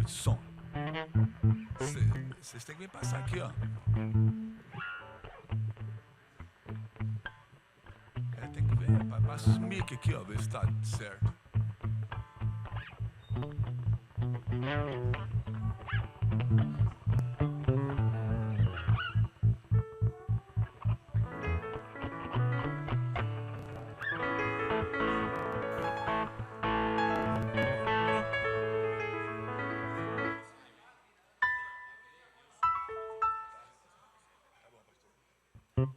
Som. Vocês têm que vir passar aqui, ó. Tem que ver. Passa os mic aqui, ó. Ver se tá certo. I.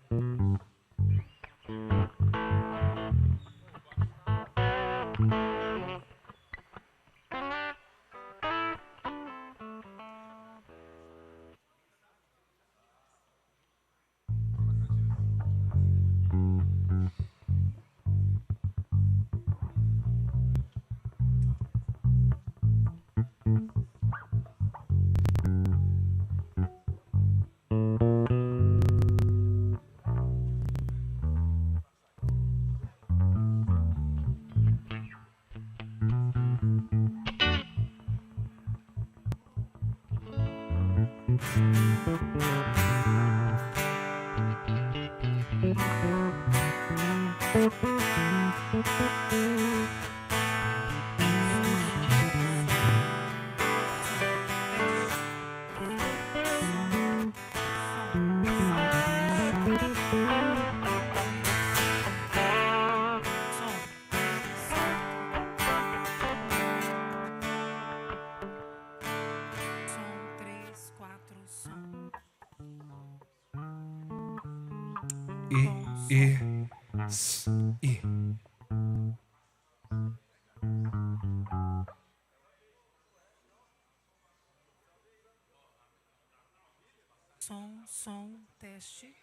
Som, teste.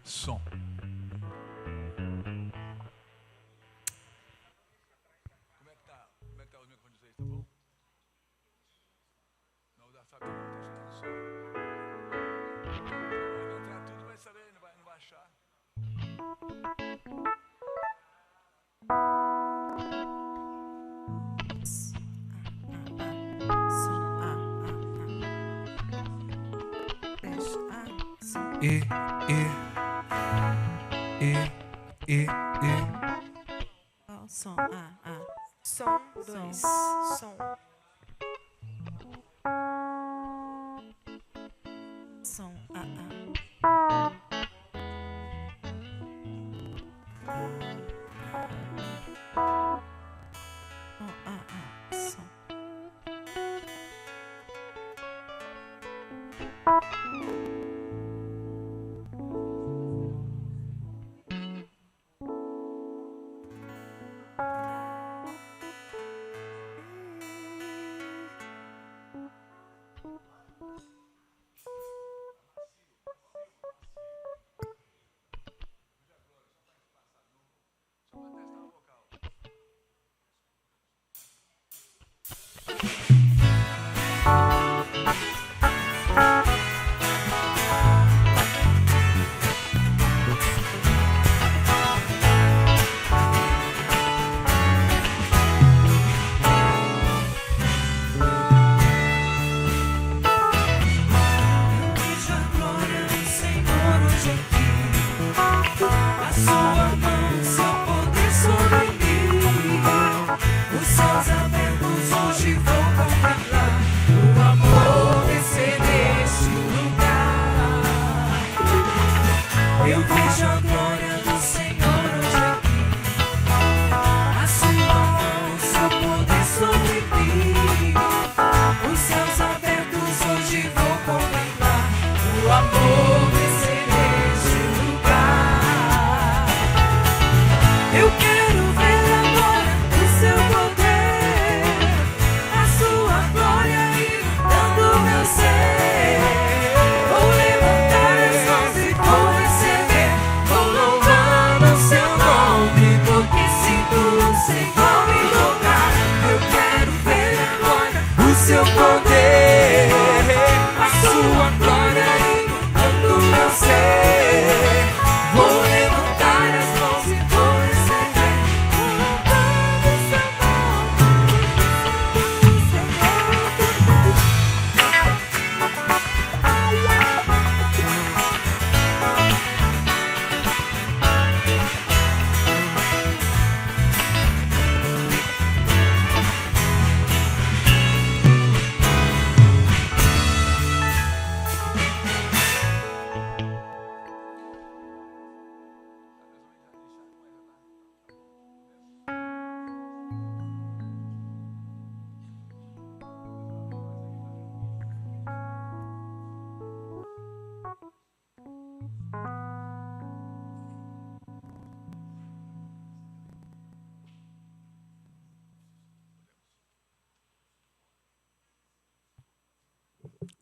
Som. Como é que tá os microfones aí, tá bom? Não dá, sabe, tá chegando som. Vai entrar tudo, vai saber, não vai achar. Som, Som, dois. Som. Som, som.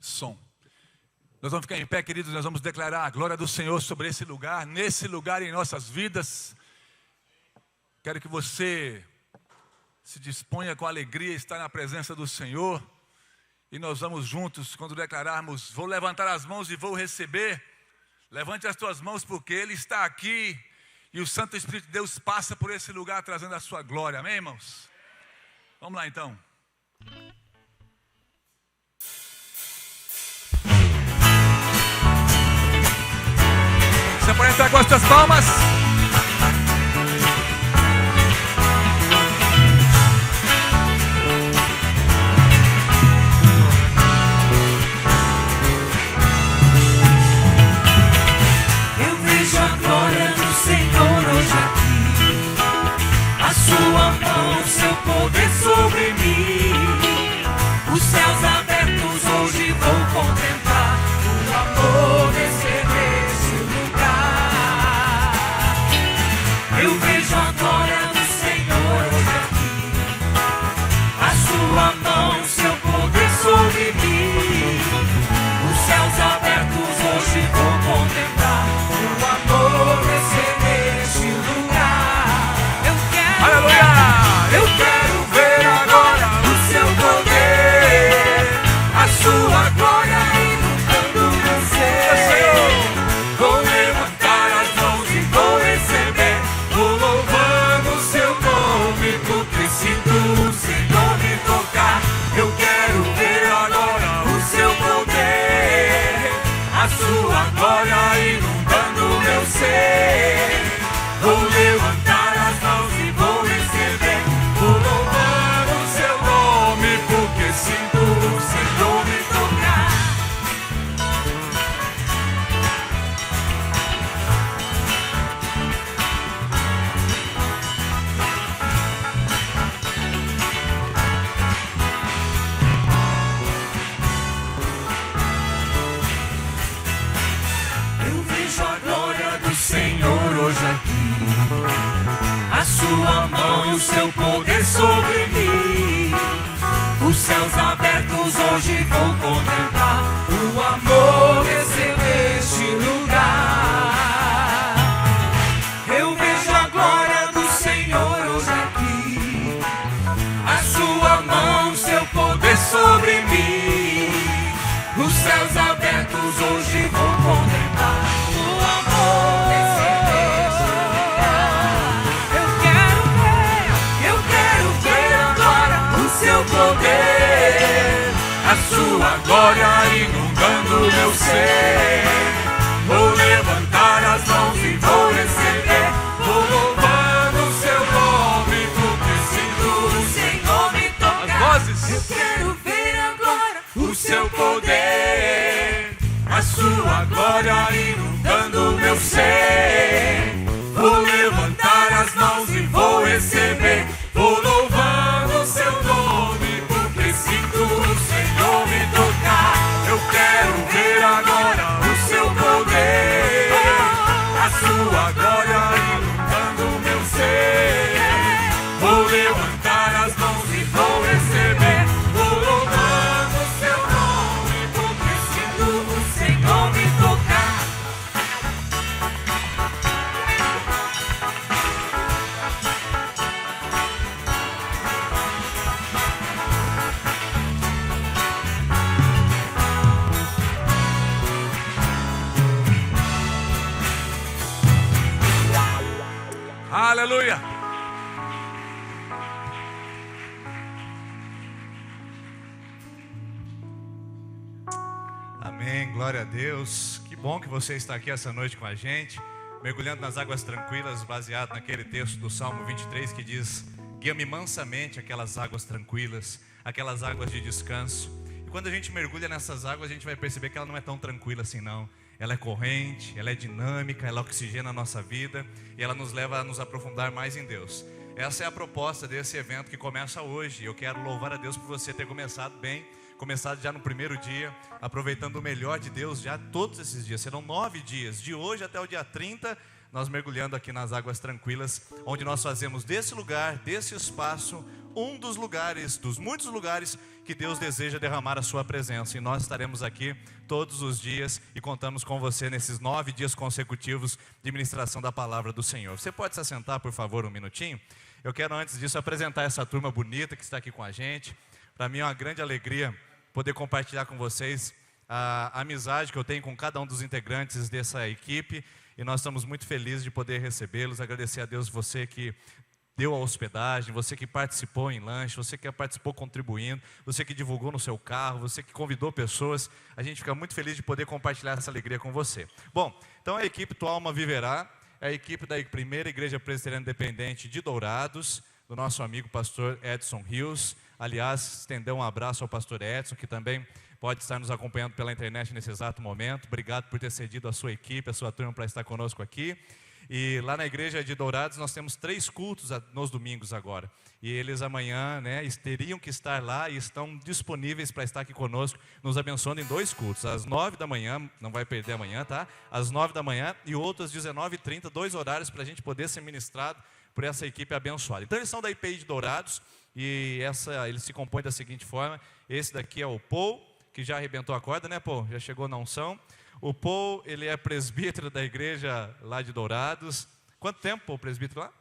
som. Nós vamos ficar em pé, queridos, nós vamos declarar a glória do Senhor sobre esse lugar, nesse lugar em nossas vidas. Quero que você se disponha com alegria a estar na presença do Senhor. E nós vamos juntos, quando declararmos, vou levantar as mãos e vou receber. Levante as tuas mãos porque Ele está aqui. E o Santo Espírito de Deus passa por esse lugar trazendo a sua glória. Amém, irmãos? Vamos lá então. Você pode entrar com as suas palmas. Eu vejo a glória do Senhor hoje aqui, a sua mão, o seu poder sobre mim. Os céus abertos hoje vou contemplar o amor descer nesse lugar. Eu vejo a glória do Senhor hoje aqui, a sua mão, o seu poder sobre mim. Os céus abertos hoje vou contemplar o amor descer neste lugar. Aleluia! Eu quero ver agora o seu poder, a sua glória inundando meu ser. Vou levantar as mãos e vou receber, vou louvando o seu nome, porque sinto o Senhor me tocar. Eu quero ver agora o seu poder, a sua glória inundando meu ser. Vou levantar as mãos e vou receber, vou louvar o seu nome, porque sinto o Senhor me tocar. Eu vejo a glória do Senhor hoje aqui, a sua mão e o seu poder sobre mim. Os céus abertos hoje vou contemplar o amor descer neste lugar. Eu vejo a glória do Senhor hoje aqui, a sua mão, o seu poder sobre mim. Os céus abertos hoje vou contemplar o amor descer neste lugar. Eu quero ver agora o seu poder, a sua glória inundando meu ser. Vou levantar as mãos e vou receber, vou louvando o seu nome, porque sinto o Senhor me tocar. As vozes. Eu quero ver agora o seu poder, a sua glória inundando meu ser. Vou levantar as mãos e vou receber, vou louvando o seu nome, porque sinto o Senhor me tocar. Eu quero ver agora o seu poder, a sua glória inundando meu ser. Vou levantar as mãos e vou receber, vou louvando o seu nome, porque sinto o Senhor me tocar. Aleluia! Amém, glória a Deus. Que bom que você está aqui essa noite com a gente, mergulhando nas águas tranquilas, baseado naquele texto do Salmo 23 que diz: guia-me mansamente aquelas águas tranquilas, aquelas águas de descanso. E quando a gente mergulha nessas águas, a gente vai perceber que ela não é tão tranquila assim não. Ela é corrente, ela é dinâmica, ela oxigena a nossa vida e ela nos leva a nos aprofundar mais em Deus. Essa é a proposta desse evento que começa hoje. Eu quero louvar a Deus por você ter começado bem, começado já no primeiro dia, aproveitando o melhor de Deus já todos esses dias. Serão 9 dias, de hoje até o dia 30, nós mergulhando aqui nas águas tranquilas, onde nós fazemos desse lugar, desse espaço, um dos lugares, dos muitos lugares que Deus deseja derramar a sua presença. E nós estaremos aqui todos os dias e contamos com você nesses 9 dias consecutivos de ministração da palavra do Senhor. Você pode se assentar, por favor, um minutinho? Eu quero, antes disso, apresentar essa turma bonita que está aqui com a gente. Para mim é uma grande alegria poder compartilhar com vocês a amizade que eu tenho com cada um dos integrantes dessa equipe. E nós estamos muito felizes de poder recebê-los. Agradecer a Deus, você que deu a hospedagem, você que participou em lanche, você que participou contribuindo, você que divulgou no seu carro, você que convidou pessoas. A gente fica muito feliz de poder compartilhar essa alegria com você. Bom, então a equipe Tua Alma Viverá é a equipe da primeira Igreja Presbiteriana Independente de Dourados, do nosso amigo pastor Edson Rios. Aliás, estender um abraço ao pastor Edson, que também pode estar nos acompanhando pela internet nesse exato momento. Obrigado por ter cedido a sua equipe, a sua turma para estar conosco aqui. E lá na igreja de Dourados nós temos 3 cultos nos domingos agora. E eles amanhã, teriam que estar lá e estão disponíveis para estar aqui conosco, nos abençoando em 2 cultos. Às 9 da manhã, não vai perder amanhã, tá? Às 9 da manhã e outras às 19h30, 2 horários para a gente poder ser ministrado por essa equipe abençoada. Então eles são da IPI de Dourados e eles se compõem da seguinte forma. Esse daqui é o Paul, que já arrebentou a corda, né, Paul? Já chegou na unção. O Paul, ele é presbítero da igreja lá de Dourados. Quanto tempo, Paul, presbítero lá?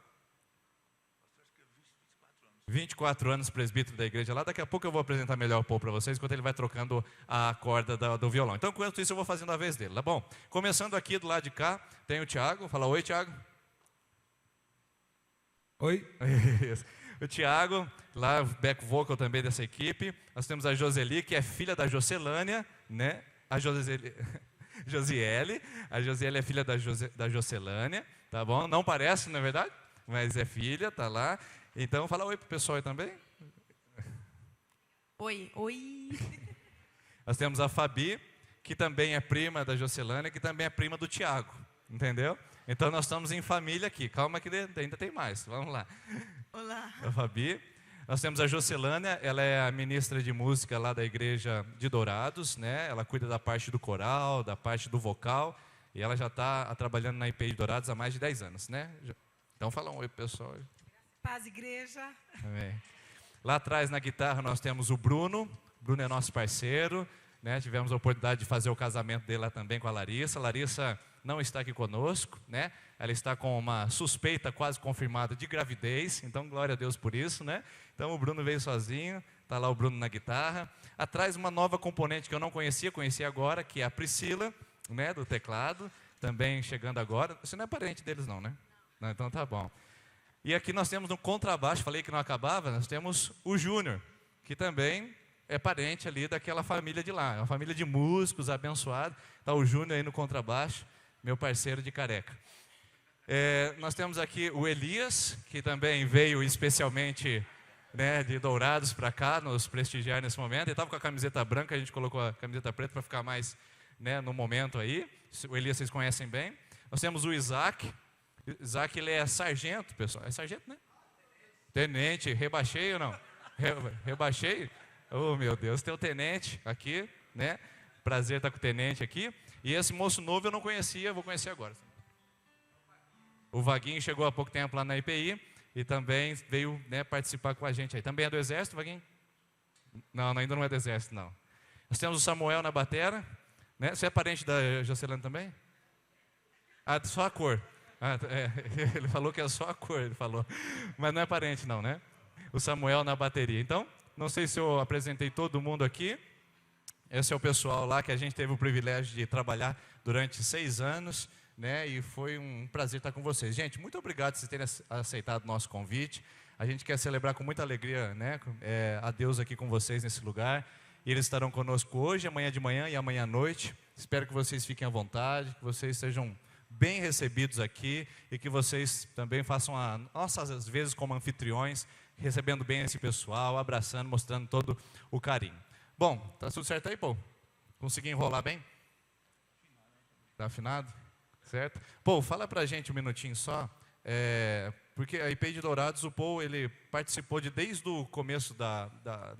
24 anos presbítero da igreja lá. Daqui a pouco eu vou apresentar melhor o Paul para vocês, enquanto ele vai trocando a corda do violão. Então, enquanto isso, eu vou fazendo a vez dele, tá bom? Começando aqui do lado de cá, tem o Tiago. Fala oi, Tiago. Oi. O Tiago, lá, back vocal também dessa equipe. Nós temos a Joseli, que é filha da Jocelânia, né? A Josiele. A Josiele é filha da Jocelânia, tá bom? Não parece, não é verdade? Mas é filha, tá lá. Então, fala oi pro pessoal aí também. Oi, oi. Nós temos a Fabi, que também é prima da Jocelânia, que também é prima do Tiago, entendeu? Então, nós estamos em família aqui. Calma que ainda tem mais, vamos lá. Olá. A Fabi. Nós temos a Jocelânia, ela é a ministra de música lá da igreja de Dourados, né? Ela cuida da parte do coral, da parte do vocal, e ela já está trabalhando na IPI de Dourados há mais de 10 anos, né? Então fala um oi, pessoal. Paz, igreja. Amém. Lá atrás na guitarra nós temos o Bruno. O Bruno é nosso parceiro, né? Tivemos a oportunidade de fazer o casamento dele lá também com a Larissa. A Larissa não está aqui conosco, né? Ela está com uma suspeita quase confirmada de gravidez, então glória a Deus por isso, né? Então o Bruno veio sozinho, está lá o Bruno na guitarra. Atrás uma nova componente que eu não conhecia, conheci agora, que é a Priscila, né, do teclado, também chegando agora. Você não é parente deles não, né? Não, então tá bom. E aqui nós temos no contrabaixo, falei que não acabava, nós temos o Júnior, que também é parente ali daquela família de lá, é uma família de músicos abençoados. Está o Júnior aí no contrabaixo, meu parceiro de careca. Nós temos aqui o Elias, que também veio especialmente, né, de Dourados para cá, nos prestigiar nesse momento. Ele estava com a camiseta branca, a gente colocou a camiseta preta para ficar mais, né, no momento aí. O Elias vocês conhecem bem. Nós temos o Isaac. Isaac, ele é sargento, pessoal. É sargento, né? Tenente. Rebaixei ou não? Rebaixei? Oh, meu Deus. Tem o tenente aqui, né? Prazer estar com o tenente aqui. E esse moço novo eu não conhecia, vou conhecer agora. O Vaguinho chegou há pouco tempo lá na IPI e também veio, né, participar com a gente aí. Também é do Exército, Vaguinho? Não, ainda não é do Exército, não. Nós temos o Samuel na batera, né? Você é parente da Jocelana também? Ah, só a cor. Ele falou que é só a cor, ele falou. Mas não é parente não, né? O Samuel na bateria. Então, não sei se eu apresentei todo mundo aqui. Esse é o pessoal lá que a gente teve o privilégio de trabalhar durante 6 anos, né? E foi um prazer estar com vocês. Gente, muito obrigado por vocês terem aceitado o nosso convite. A gente quer celebrar com muita alegria, né, a Deus aqui com vocês nesse lugar. E eles estarão conosco hoje, amanhã de manhã e amanhã à noite. Espero que vocês fiquem à vontade, que vocês sejam bem recebidos aqui e que vocês também façam a nossas às vezes como anfitriões, recebendo bem esse pessoal, abraçando, mostrando todo o carinho. Bom, tá tudo certo aí, pô? Consegui enrolar bem? Tá afinado? Certo? Pô, fala pra gente um minutinho só, porque a IPI de Dourados, o Paul, ele participou desde o começo da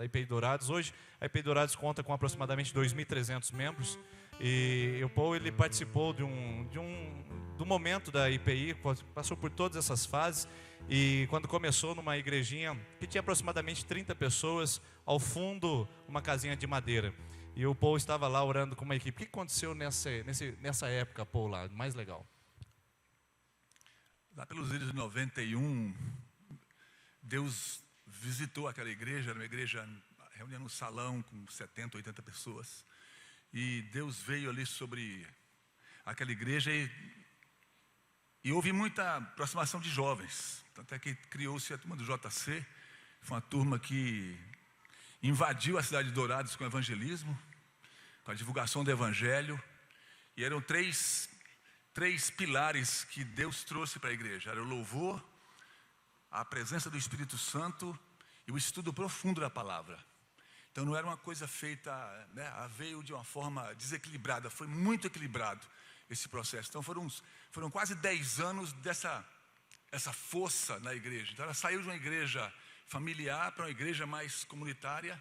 IPI de Dourados. Hoje, a IPI de Dourados conta com aproximadamente 2.300 membros, e o Paul, ele participou do momento da IPI, passou por todas essas fases, E quando começou numa igrejinha que tinha aproximadamente 30 pessoas, ao fundo uma casinha de madeira. E o Paul estava lá orando com uma equipe. O que aconteceu nessa época, Paul, lá? Mais legal. Lá pelos anos de 91, Deus visitou aquela igreja, era uma igreja, reunia num salão com 70, 80 pessoas. E Deus veio ali sobre aquela igreja e houve muita aproximação de jovens. Tanto é que criou-se a turma do JC, foi uma turma que invadiu a cidade de Dourados com o evangelismo, com a divulgação do evangelho. E eram três pilares que Deus trouxe para a igreja. Era o louvor, a presença do Espírito Santo e o estudo profundo da palavra. Então não era uma coisa feita, né, veio de uma forma desequilibrada, foi muito equilibrado esse processo. Então foram quase 10 anos essa força na igreja. Então ela saiu de uma igreja familiar para uma igreja mais comunitária,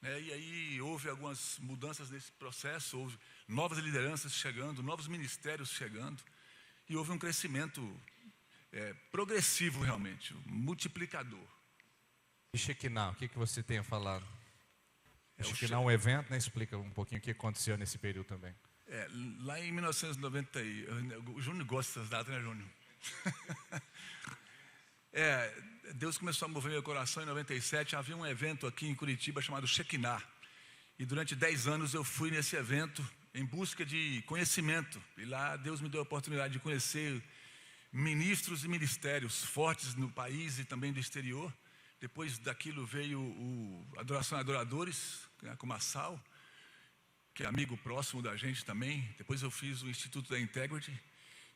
né, e aí houve algumas mudanças nesse processo, houve novas lideranças chegando, novos ministérios chegando, e houve um crescimento progressivo realmente, multiplicador. E Shekinah, o que você tem a falar? Shekinah é um evento, né? Explica um pouquinho o que aconteceu nesse período também. Lá em 1990, o Júnior gosta dessas datas, né, Júnior? Deus começou a mover meu coração em 97, havia um evento aqui em Curitiba chamado Shekinah. E durante 10 anos eu fui nesse evento em busca de conhecimento. E lá Deus me deu a oportunidade de conhecer ministros e ministérios fortes no país e também do exterior. Depois daquilo veio o Adoração e Adoradores, com Massal, que é amigo próximo da gente também. Depois eu fiz o Instituto da Integrity,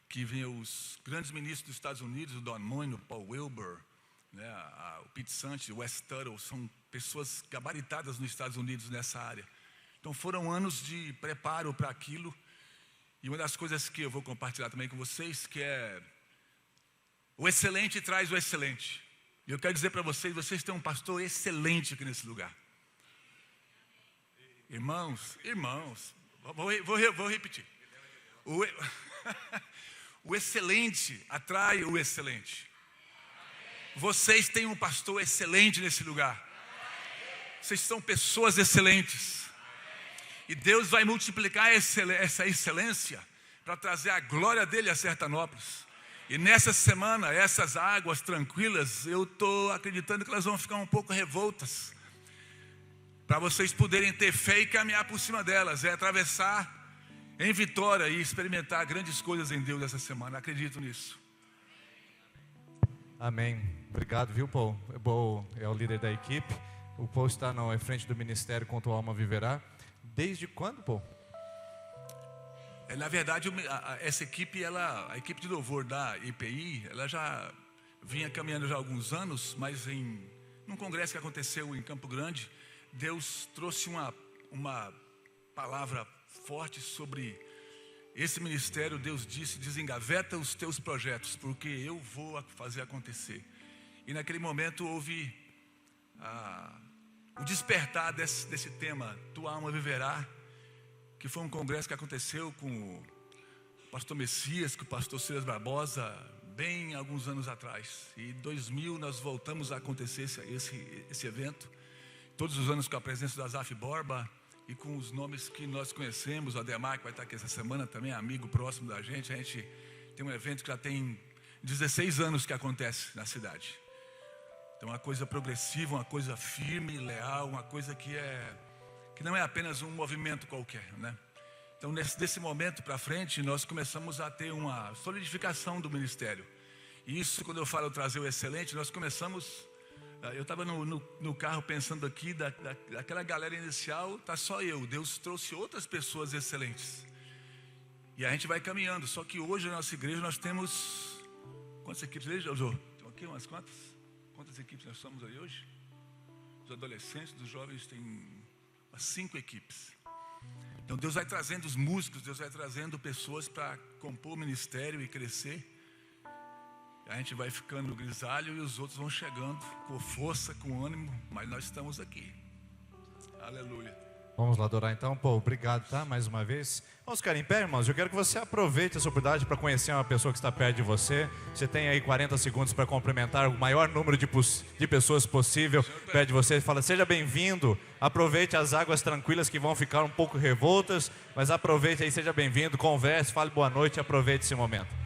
que vinham os grandes ministros dos Estados Unidos, o Don Moyne, o Paul Wilbur, né, o Pete Santos, o Wes Tuttle, são pessoas gabaritadas nos Estados Unidos nessa área. Então foram anos de preparo para aquilo. E uma das coisas que eu vou compartilhar também com vocês, que é o excelente traz o excelente. E eu quero dizer para vocês têm um pastor excelente aqui nesse lugar. Irmãos, vou repetir. O excelente atrai o excelente. Vocês têm um pastor excelente nesse lugar. Vocês são pessoas excelentes. E Deus vai multiplicar essa excelência para trazer a glória dele a Sertanópolis. E nessa semana, essas águas tranquilas, eu estou acreditando que elas vão ficar um pouco revoltas. Para vocês poderem ter fé e caminhar por cima delas. É atravessar em vitória e experimentar grandes coisas em Deus essa semana. Acredito nisso. Amém. Obrigado, viu, Paul? Paul é o líder da equipe. O Paul está na frente do ministério Com Tua Alma Viverá. Desde quando, Paul? Na verdade, essa equipe, a equipe de louvor da IPI, ela já vinha caminhando já há alguns anos, mas num congresso que aconteceu em Campo Grande, Deus trouxe uma palavra forte sobre esse ministério. Deus disse: desengaveta os teus projetos, porque eu vou fazer acontecer. E naquele momento houve o despertar desse tema, Tua Alma Viverá, que foi um congresso que aconteceu com o pastor Messias, com o pastor Silas Barbosa, bem alguns anos atrás. E em 2000 nós voltamos a acontecer esse evento, todos os anos com a presença da Zaf Borba e com os nomes que nós conhecemos. O Ademar, que vai estar aqui essa semana também, amigo próximo da gente. A gente tem um evento que já tem 16 anos que acontece na cidade. Então uma coisa progressiva, uma coisa firme, leal, uma coisa que não é apenas um movimento qualquer, né? Então desse momento para frente nós começamos a ter uma solidificação do ministério. E isso, quando eu falo trazer o excelente, nós começamos. Eu estava no carro pensando aqui, daquela galera inicial, tá só eu. Deus trouxe outras pessoas excelentes. E a gente vai caminhando. Só que hoje na nossa igreja nós temos... Quantas equipes, Jô? Tem aqui umas quantas? Quantas equipes nós somos aí hoje? Os adolescentes, dos jovens, tem 5 equipes. Então Deus vai trazendo os músicos, Deus vai trazendo pessoas para compor o ministério e crescer. A gente vai ficando no grisalho e os outros vão chegando com força, com ânimo, mas nós estamos aqui. Aleluia. Vamos lá adorar então. Pô, obrigado, tá? Mais uma vez. Vamos ficar em pé, irmãos. Eu quero que você aproveite essa oportunidade para conhecer uma pessoa que está perto de você. Você tem aí 40 segundos para cumprimentar o maior número de pessoas possível perto de você. Fala, seja bem-vindo. Aproveite as águas tranquilas que vão ficar um pouco revoltas, mas aproveite aí, seja bem-vindo. Converse, fale boa noite e aproveite esse momento.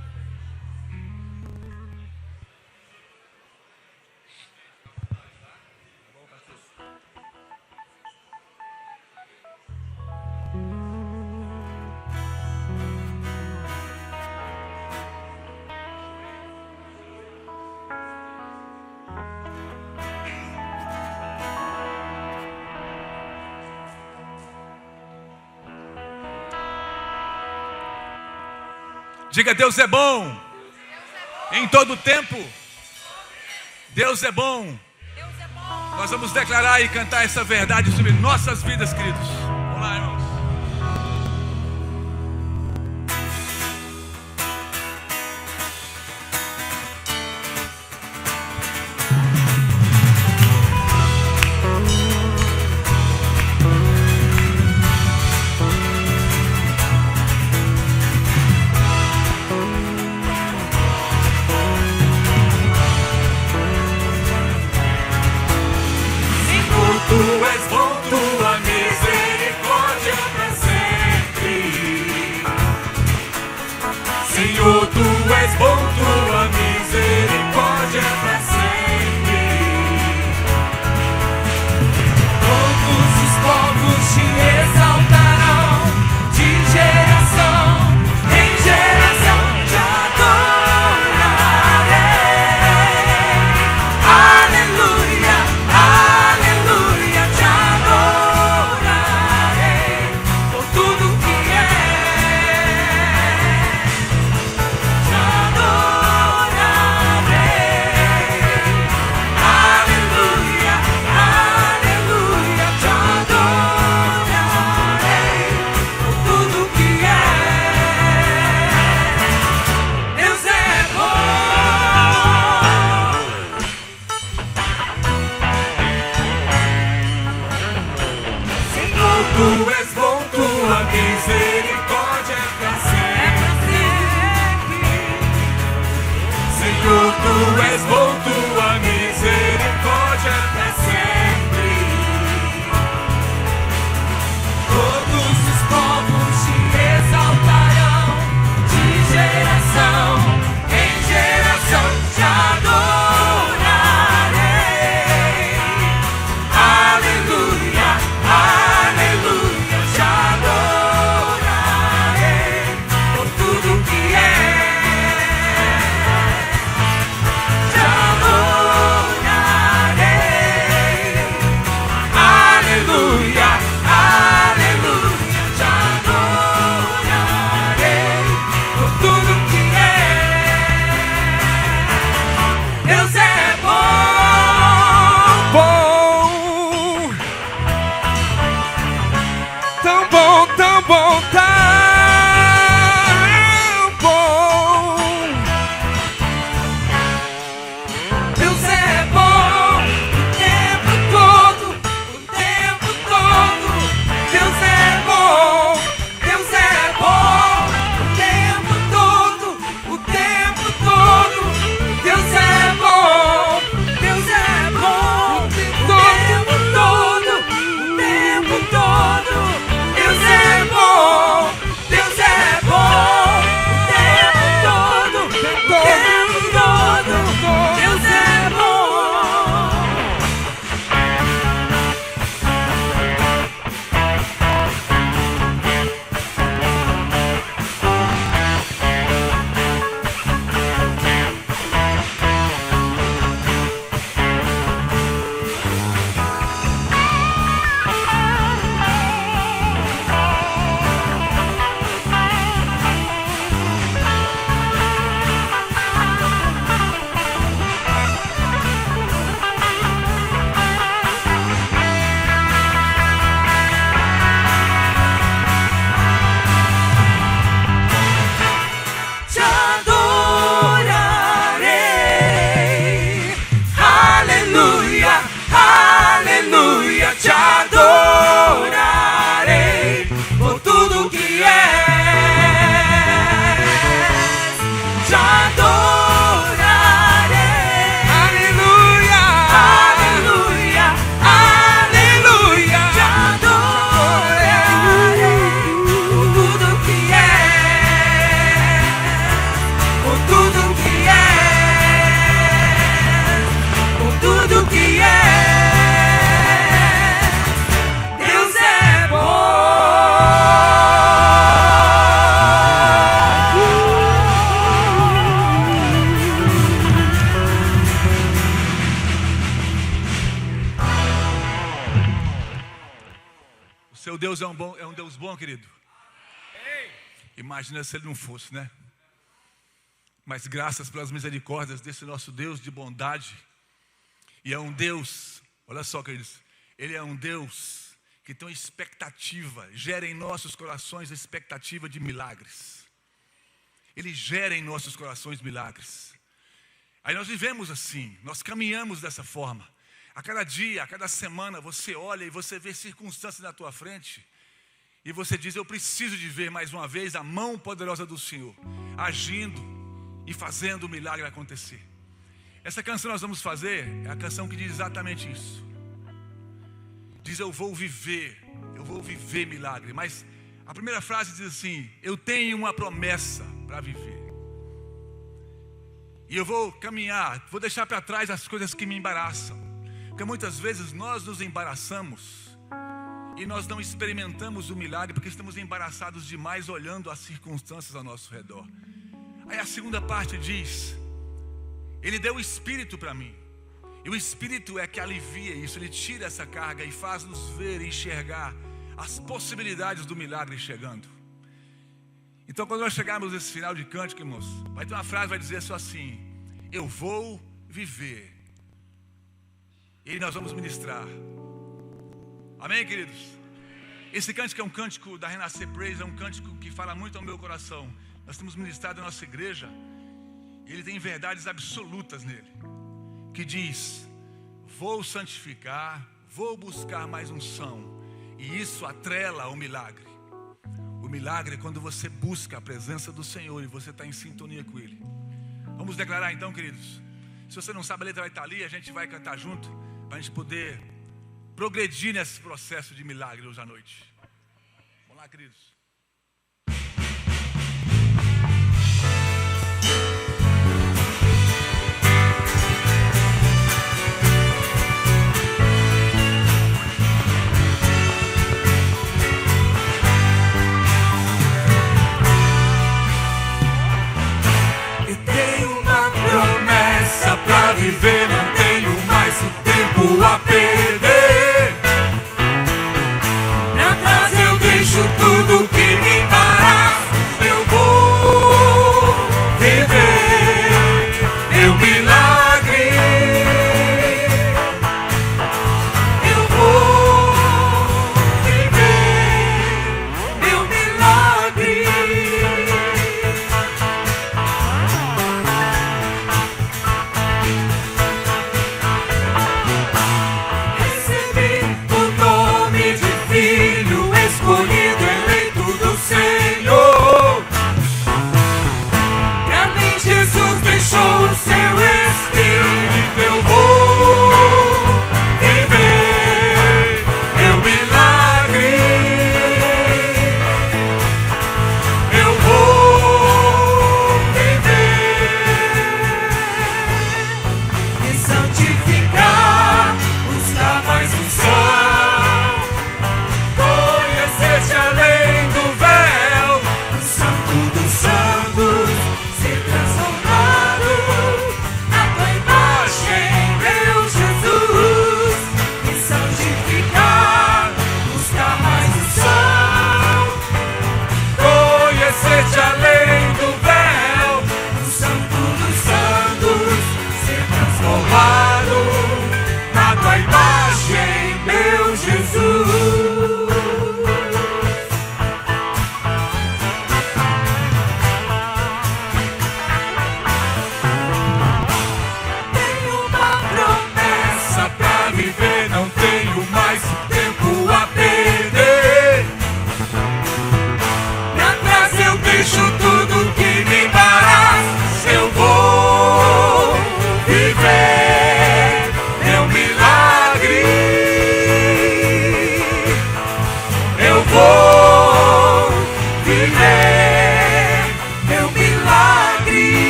Diga, Deus é bom. Em todo tempo. Deus é bom. Nós vamos declarar e cantar essa verdade sobre nossas vidas, queridos. Vamos lá, irmãos. Tu és bom, tua misericórdia para sempre. Senhor, tu és bom, tua misericórdia para sempre. Todos os povos te exaltarão, de geração em geração te adorarei. Aleluia, aleluia, te adorarei por tudo que te adorarei. Aleluia, aleluia, te adorarei por tudo que Deus é bom. Senhor, tu és bom, tua misericórdia é para sempre. Senhor, tu és bom, tua misericórdia é para sempre. Todos os povos te exaltarão, de geração em geração te adorarei. Aleluia, aleluia, te adorarei por tudo que te adorarei. Seu Deus é um Deus bom, querido. Imagina se ele não fosse, né? Mas graças pelas misericórdias desse nosso Deus de bondade. E é um Deus, olha só, queridos, Ele é um Deus que tem uma expectativa, gera em nossos corações a expectativa de milagres. Ele gera em nossos corações milagres. Aí nós vivemos assim, nós caminhamos dessa forma. A cada dia, a cada semana, você olha e você vê circunstâncias na tua frente. E você diz, eu preciso de ver mais uma vez a mão poderosa do Senhor, agindo e fazendo o milagre acontecer. Essa canção nós vamos fazer, é a canção que diz exatamente isso. Diz, eu vou viver milagre. Mas a primeira frase diz assim, eu tenho uma promessa para viver. E eu vou caminhar, vou deixar para trás as coisas que me embaraçam. Porque muitas vezes nós nos embaraçamos e nós não experimentamos o milagre porque estamos embaraçados demais olhando as circunstâncias ao nosso redor. Aí a segunda parte diz, Ele deu o Espírito para mim. E o Espírito é que alivia isso, Ele tira essa carga e faz-nos ver e enxergar as possibilidades do milagre chegando. Então quando nós chegarmos nesse final de cântico, irmãos, vai ter uma frase que vai dizer só assim, eu vou viver. E nós vamos ministrar. Amém, queridos? Esse cântico é um cântico da Renascer Praise, é um cântico que fala muito ao meu coração. Nós temos ministrado na nossa igreja, e ele tem verdades absolutas nele. Que diz, vou santificar, vou buscar mais unção. E isso atrela ao milagre. O milagre é quando você busca a presença do Senhor e você está em sintonia com Ele. Vamos declarar então, queridos. Se você não sabe, a letra vai estar ali, a gente vai cantar junto, para a gente poder progredir nesse processo de milagre hoje à noite. Vamos lá, queridos. Eu tenho uma promessa pra viver, não tenho mais o tempo a perder. Pra trás eu deixo tudo que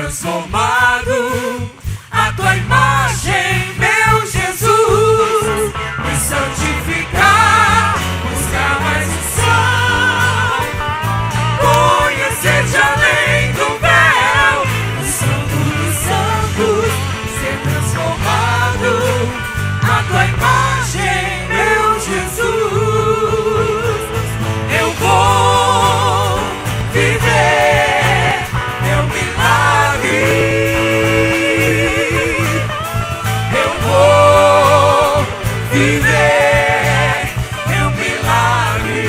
transformado à tua imagem, meu Jesus. Me santificar, buscar mais unção, conhecer-te além do véu, o Santo dos Santos, ser transformado à tua imagem, meu Jesus. Eu vou viver meu milagre. Eu vou viver meu milagre.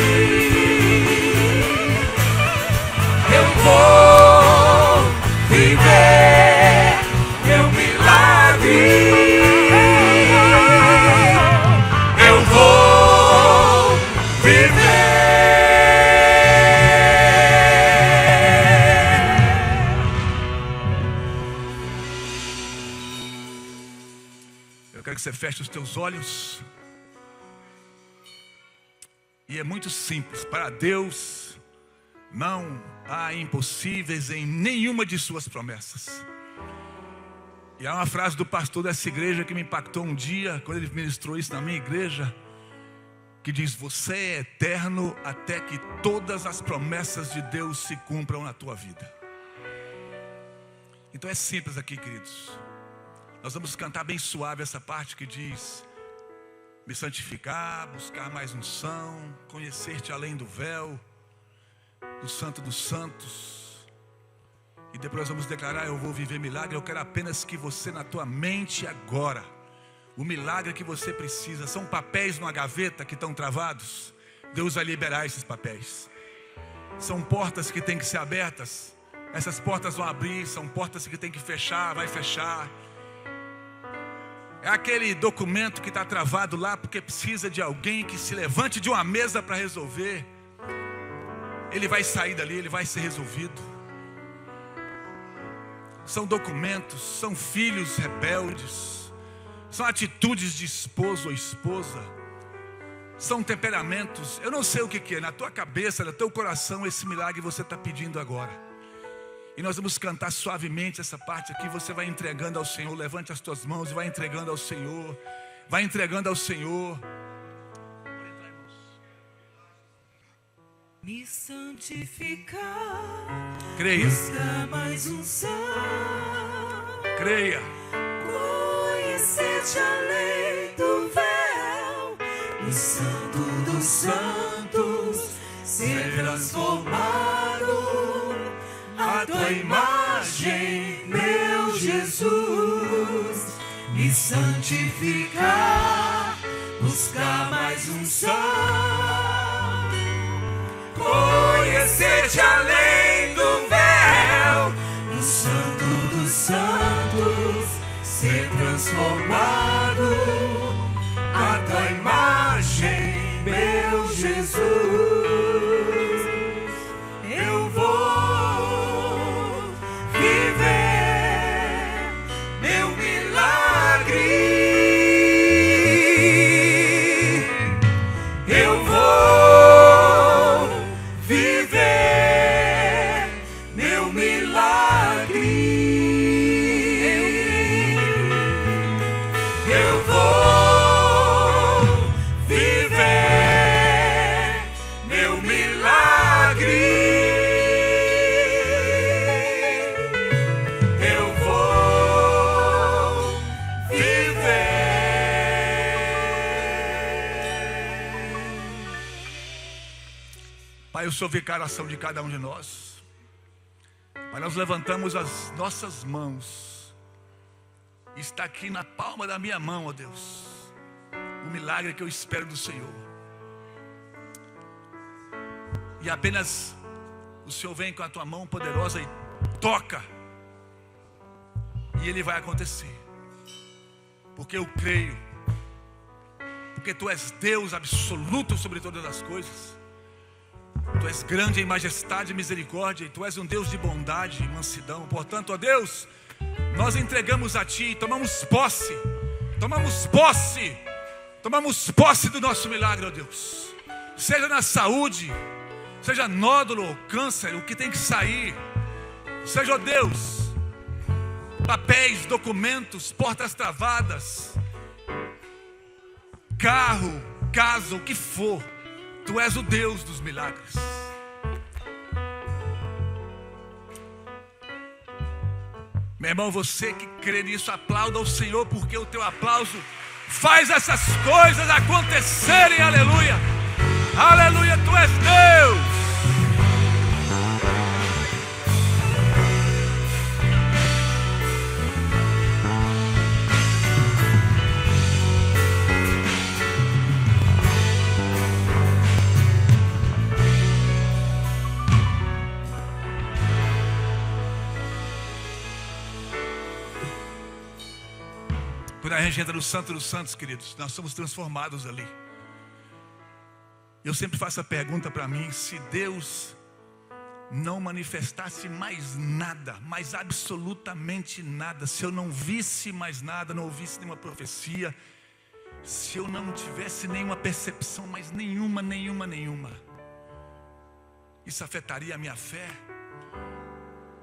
Eu vou viver meu milagre. Eu vou viver. Eu quero que você feche os teus olhos. E é muito simples. Para Deus não há impossíveis em nenhuma de suas promessas. E há uma frase do pastor dessa igreja que me impactou um dia, quando ele ministrou isso na minha igreja, que diz: você é eterno até que todas as promessas de Deus se cumpram na tua vida. Então é simples aqui, queridos. Nós vamos cantar bem suave essa parte que diz: me santificar, buscar mais unção, conhecer-te além do véu, do Santo dos Santos. E depois nós vamos declarar: eu vou viver milagre. Eu quero apenas que você, na tua mente agora, o milagre que você precisa, são papéis numa gaveta que estão travados. Deus vai liberar esses papéis. São portas que têm que ser abertas. Essas portas vão abrir. São portas que tem que fechar, vai fechar. É aquele documento que está travado lá porque precisa de alguém que se levante de uma mesa para resolver. Ele vai sair dali, ele vai ser resolvido. São documentos, são filhos rebeldes, são atitudes de esposo ou esposa, são temperamentos. Eu não sei o que é, na tua cabeça, no teu coração, esse milagre você está pedindo agora. E nós vamos cantar suavemente essa parte aqui. Você vai entregando ao Senhor. Levante as tuas mãos e vai entregando ao Senhor. Vai entregando ao Senhor. Me santificar, Creia. buscar mais unção, Creia. conhecer-te além do véu, o Santo dos Santos, ser transformado à tua imagem, meu Jesus. Me santificar, buscar mais unção, conhecer-te além do véu, o Santo dos Santos, ser transformado à tua imagem, meu Jesus. Eu vou viver meu milagre. Eu vou viver meu milagre. Eu vou viver meu milagre. Eu vou viver. Pai, eu sou vigário a ação de cada um de nós. Pai, nós levantamos as nossas mãos. Está aqui na palma da minha mão, ó Deus, o milagre que eu espero do Senhor. E apenas o Senhor vem com a tua mão poderosa e toca. E ele vai acontecer. Porque eu creio. Porque tu és Deus absoluto sobre todas as coisas. Tu és grande em majestade e misericórdia. E tu és um Deus de bondade e mansidão. Portanto, ó Deus, nós entregamos a ti, tomamos posse do nosso milagre, ó Deus. Seja na saúde, seja nódulo ou câncer, o que tem que sair. Seja, ó Deus, papéis, documentos, portas travadas, carro, casa, o que for. Tu és o Deus dos milagres. Meu irmão, você que crê nisso, aplauda o Senhor, porque o teu aplauso faz essas coisas acontecerem. Aleluia, aleluia, tu és Deus. Quando a gente entra no Santo dos Santos, queridos, nós somos transformados ali. Eu sempre faço a pergunta para mim: se Deus não manifestasse mais nada, mais absolutamente nada, se eu não visse mais nada, não ouvisse nenhuma profecia, se eu não tivesse nenhuma percepção, mais nenhuma, isso afetaria a minha fé?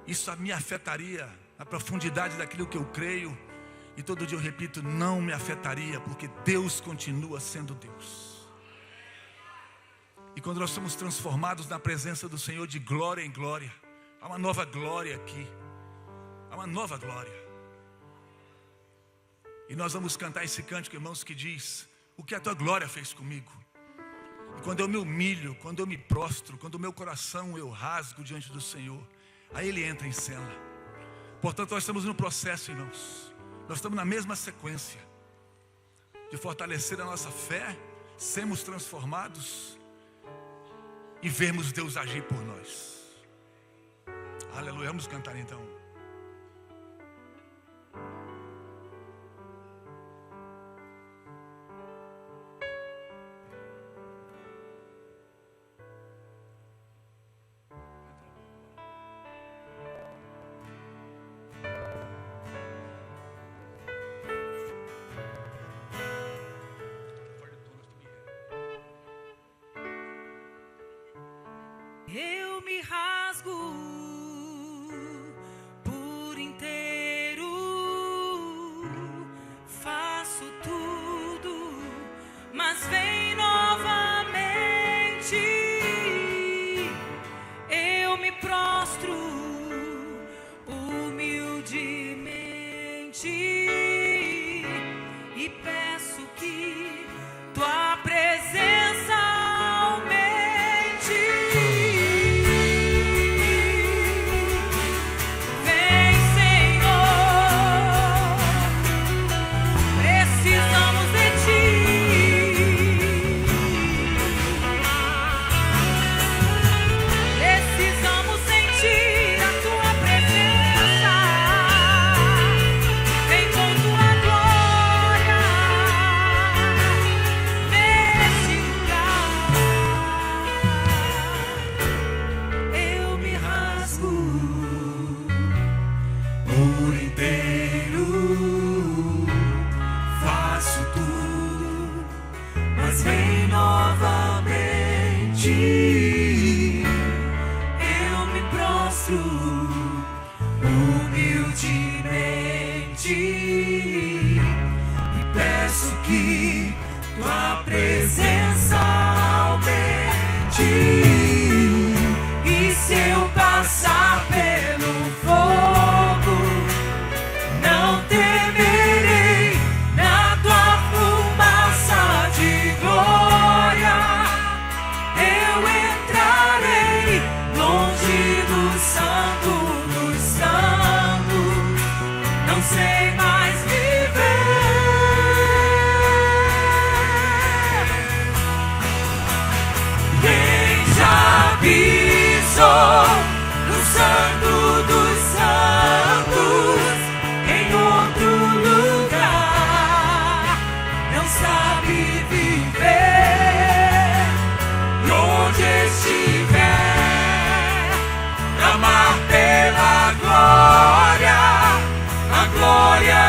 Isso me afetaria na profundidade daquilo que eu creio? E todo dia eu repito, não me afetaria, porque Deus continua sendo Deus. E quando nós somos transformados na presença do Senhor de glória em glória, há uma nova glória aqui, há uma nova glória. E nós vamos cantar esse cântico, irmãos, que diz: o que a tua glória fez comigo. E quando eu me humilho, quando eu me prostro, quando o meu coração eu rasgo diante do Senhor, aí Ele entra em cena. Portanto, nós estamos no processo, irmãos. Nós estamos na mesma sequência de fortalecer a nossa fé, sermos transformados e vermos Deus agir por nós. Aleluia, vamos cantar então. Eu me rasgo por inteiro, faço tudo, mas vem novamente. Eu me prostro humildemente e peço que tua presença aumente. Glória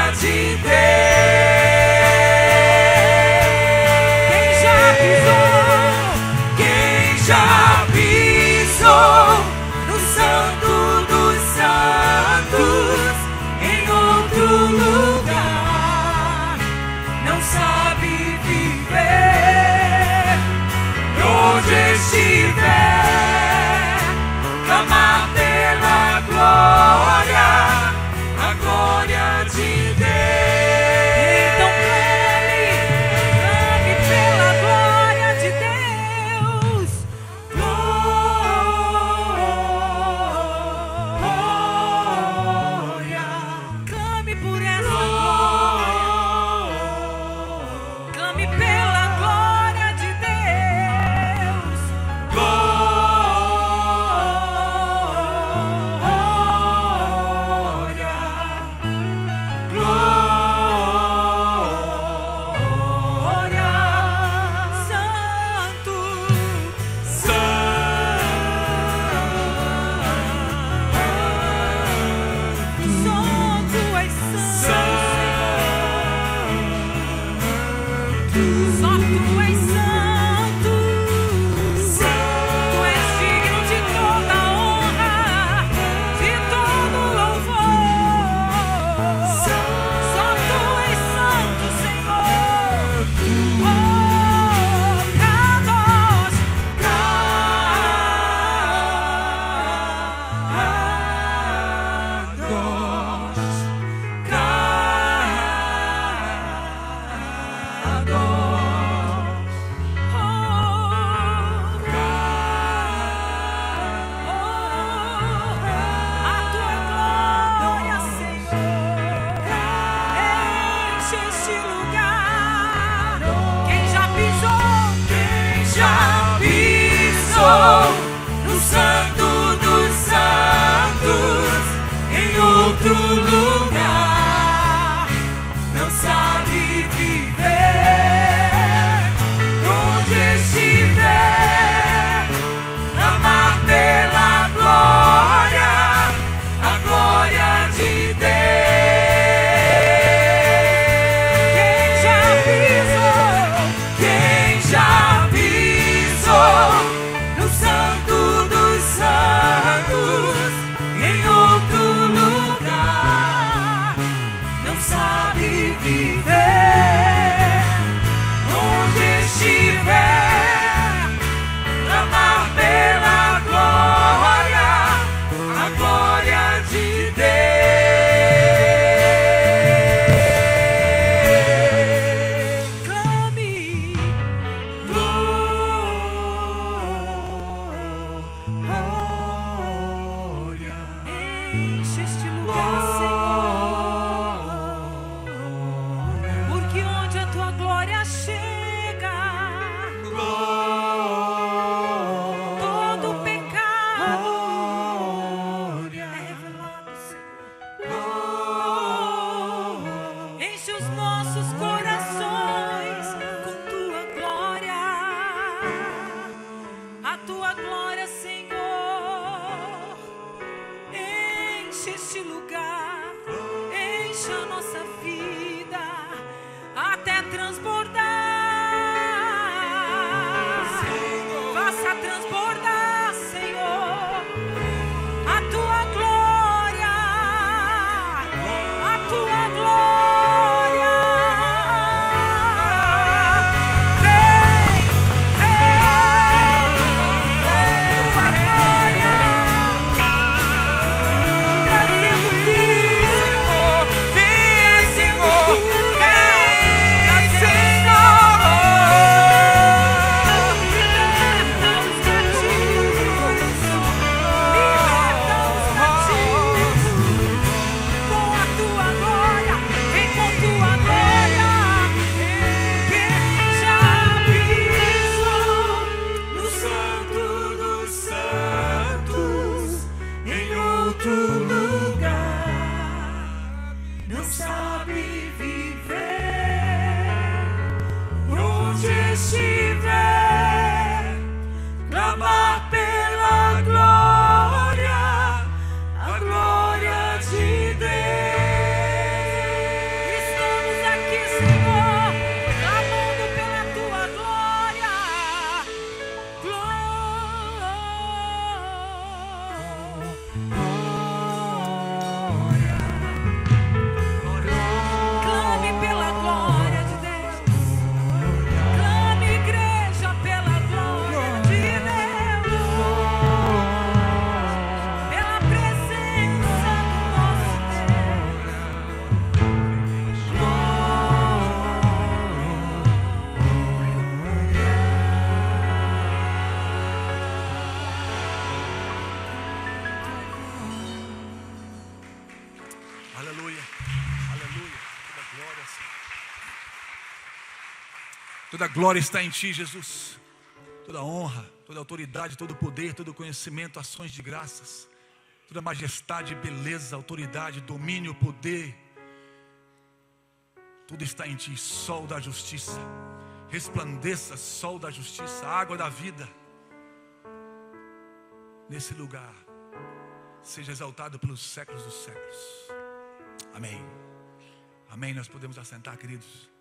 Toda glória está em Ti, Jesus. Toda honra, toda autoridade, todo poder, todo conhecimento, ações de graças, toda majestade, beleza, autoridade, domínio, poder, tudo está em Ti. Sol da justiça, resplandeça, sol da justiça, água da vida. Nesse lugar, seja exaltado pelos séculos dos séculos. Amém. Amém. Nós podemos assentar, queridos.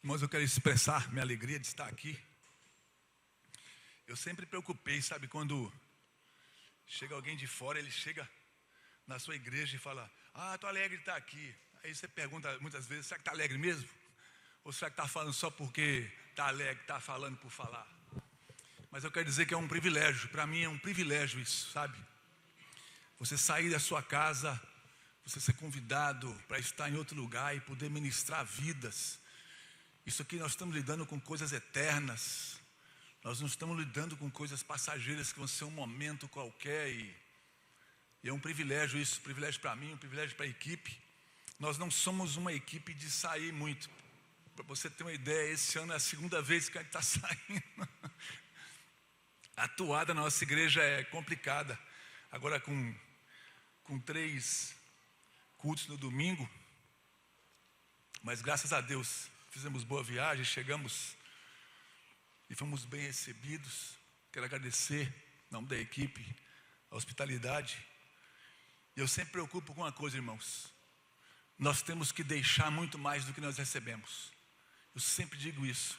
Irmãos, eu quero expressar minha alegria de estar aqui. Eu sempre preocupei, sabe, quando chega alguém de fora, ele chega na sua igreja e fala: ah, estou alegre de estar aqui. Aí você pergunta muitas vezes: será que está alegre mesmo? Ou será que está falando só porque está alegre, está falando por falar? Mas eu quero dizer que é um privilégio, para mim é um privilégio isso, sabe? Você sair da sua casa, você ser convidado para estar em outro lugar e poder ministrar vidas. Isso aqui nós estamos lidando com coisas eternas. Nós não estamos lidando com coisas passageiras que vão ser um momento qualquer. E é um privilégio isso, um privilégio para mim, um privilégio para a equipe. Nós não somos uma equipe de sair muito. Para você ter uma ideia, esse ano é a segunda vez que a gente está saindo. A atuada na nossa igreja é complicada. Agora com 3 cultos no domingo. Mas graças a Deus, fizemos boa viagem, chegamos e fomos bem recebidos. Quero agradecer, em nome da equipe, a hospitalidade. E eu sempre me preocupo com uma coisa, irmãos. Nós temos que deixar muito mais do que nós recebemos. Eu sempre digo isso.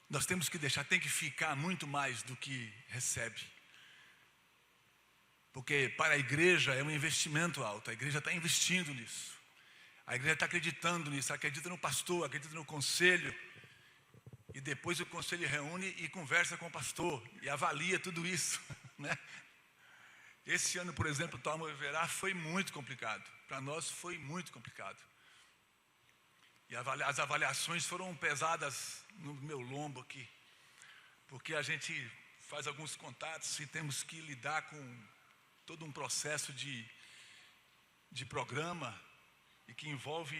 Nós temos que deixar, tem que ficar muito mais do que recebe. Porque para a igreja é um investimento alto, a igreja está investindo nisso. A igreja está acreditando nisso, acredita no pastor, acredita no conselho. E depois o conselho reúne e conversa com o pastor e avalia tudo isso, né? Esse ano, por exemplo, o Toma Verá foi muito complicado. Para nós foi muito complicado. E as avaliações foram pesadas no meu lombo aqui. Porque a gente faz alguns contatos e temos que lidar com todo um processo de programa e que envolve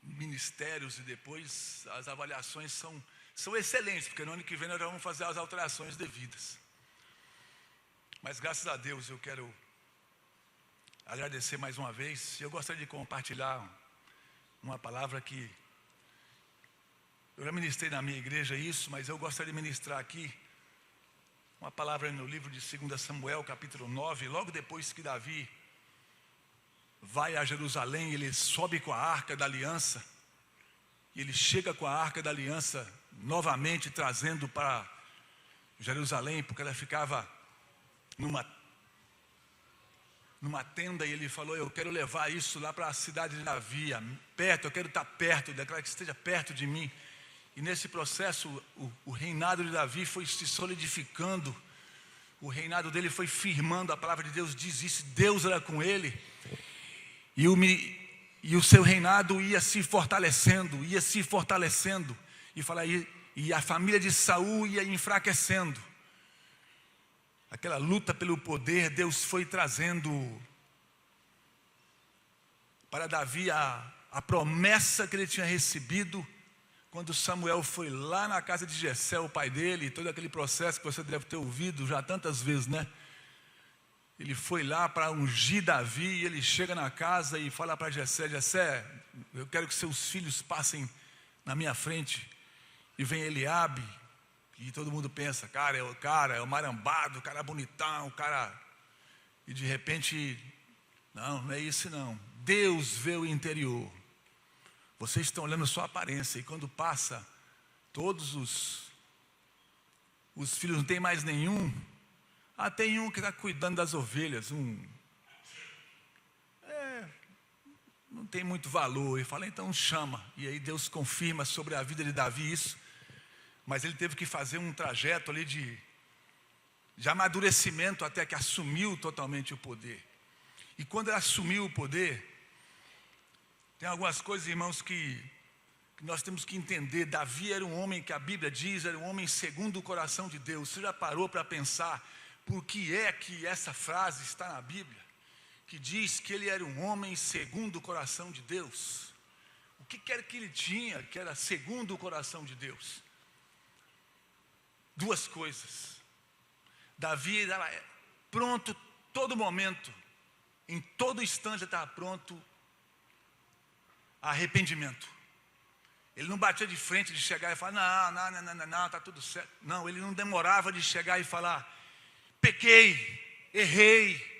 ministérios, e depois as avaliações são excelentes, porque no ano que vem nós já vamos fazer as alterações devidas. Mas graças a Deus eu quero agradecer mais uma vez. Eu gostaria de compartilhar uma palavra que eu já ministrei na minha igreja isso, mas eu gostaria de ministrar aqui uma palavra no livro de 2 Samuel, capítulo 9, logo depois que Davi vai a Jerusalém, ele sobe com a Arca da Aliança, e ele chega com a Arca da Aliança novamente trazendo para Jerusalém, porque ela ficava numa tenda, e ele falou: eu quero levar isso lá para a cidade de Davi, perto, eu quero estar perto, daquela que esteja perto de mim. E nesse processo, o reinado de Davi foi se solidificando, o reinado dele foi firmando, a palavra de Deus diz isso, Deus era com ele, e o seu reinado ia se fortalecendo, e a família de Saul ia enfraquecendo. Aquela luta pelo poder, Deus foi trazendo para Davi a promessa que ele tinha recebido, quando Samuel foi lá na casa de Jessé, o pai dele, todo aquele processo que você deve ter ouvido já tantas vezes, né? Ele foi lá para ungir Davi, e ele chega na casa e fala para Jessé: Jessé, eu quero que seus filhos passem na minha frente. E vem Eliabe, e todo mundo pensa: cara, é o marambado, o cara bonitão, o cara... E de repente, não é isso não. Deus vê o interior. Vocês estão olhando só a aparência, e quando passa, todos os filhos, não tem mais nenhum. Tem um que está cuidando das ovelhas, não tem muito valor. E fala: então chama. E aí Deus confirma sobre a vida de Davi isso. Mas ele teve que fazer um trajeto ali de amadurecimento até que assumiu totalmente o poder. E quando ele assumiu o poder, tem algumas coisas, irmãos, que nós temos que entender. Davi era um homem que a Bíblia diz, era um homem segundo o coração de Deus. Você já parou para pensar por que é que essa frase está na Bíblia? Que diz que ele era um homem segundo o coração de Deus. O que era que ele tinha que era segundo o coração de Deus? Duas coisas. Davi era pronto todo momento, em todo instante estava pronto a arrependimento. Ele não batia de frente, de chegar e falar, não, está tudo certo. Não, ele não demorava de chegar e falar, pequei, errei,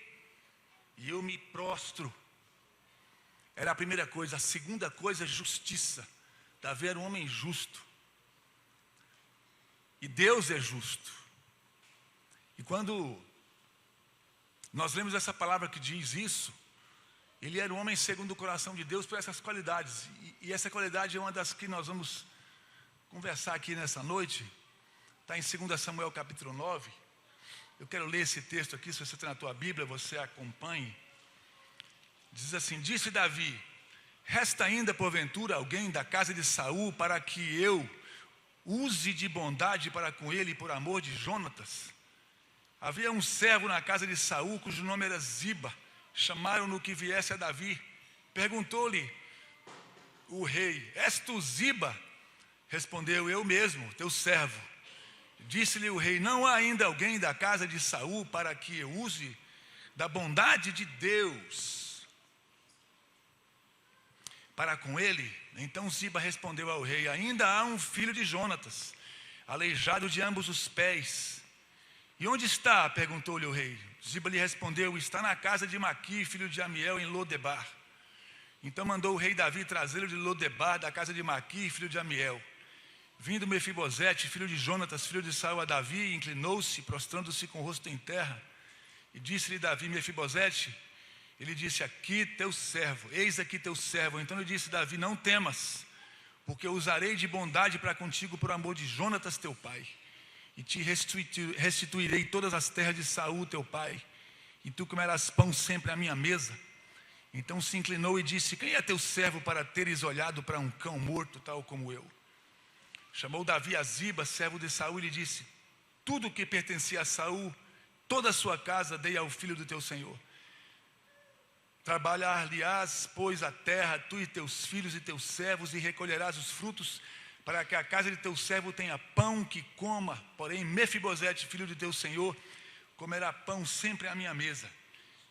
e eu me prostro. Era a primeira coisa. A segunda coisa, justiça. Davi era um homem justo. E Deus é justo. E quando nós lemos essa palavra que diz isso, ele era um homem segundo o coração de Deus por essas qualidades. E essa qualidade é uma das que nós vamos conversar aqui nessa noite. Está em 2 Samuel capítulo 9. Eu quero ler esse texto aqui, se você tem na tua Bíblia, você acompanhe. Diz assim, disse Davi, resta ainda porventura alguém da casa de Saul para que eu use de bondade para com ele por amor de Jonatas? Havia um servo na casa de Saul, cujo nome era Ziba. Chamaram-no que viesse a Davi. Perguntou-lhe o rei, és tu Ziba? Respondeu, eu mesmo, teu servo. Disse-lhe o rei, não há ainda alguém da casa de Saul para que eu use da bondade de Deus para com ele? Então Ziba respondeu ao rei, ainda há um filho de Jonatas, aleijado de ambos os pés. E onde está? Perguntou-lhe o rei. Ziba lhe respondeu, está na casa de Maqui, filho de Amiel, em Lodebar. Então mandou o rei Davi trazê-lo de Lodebar, da casa de Maqui, filho de Amiel. Vindo Mefibosete, filho de Jonatas, filho de Saul, a Davi, inclinou-se, prostrando-se com o rosto em terra. E disse-lhe Davi, Mefibosete, ele disse, aqui teu servo, eis aqui teu servo. Então lhe disse Davi, não temas, porque eu usarei de bondade para contigo por amor de Jonatas teu pai. E te restituirei todas as terras de Saul teu pai, e tu comerás pão sempre à minha mesa. Então se inclinou e disse, quem é teu servo para teres olhado para um cão morto, tal como eu? Chamou Davi a Ziba, servo de Saul, e lhe disse, tudo o que pertencia a Saul, toda a sua casa dei ao filho do teu senhor. Trabalhar-lhe-ás, pois, a terra, tu e teus filhos e teus servos, e recolherás os frutos, para que a casa de teu servo tenha pão que coma. Porém, Mefibosete, filho de teu senhor, comerá pão sempre à minha mesa.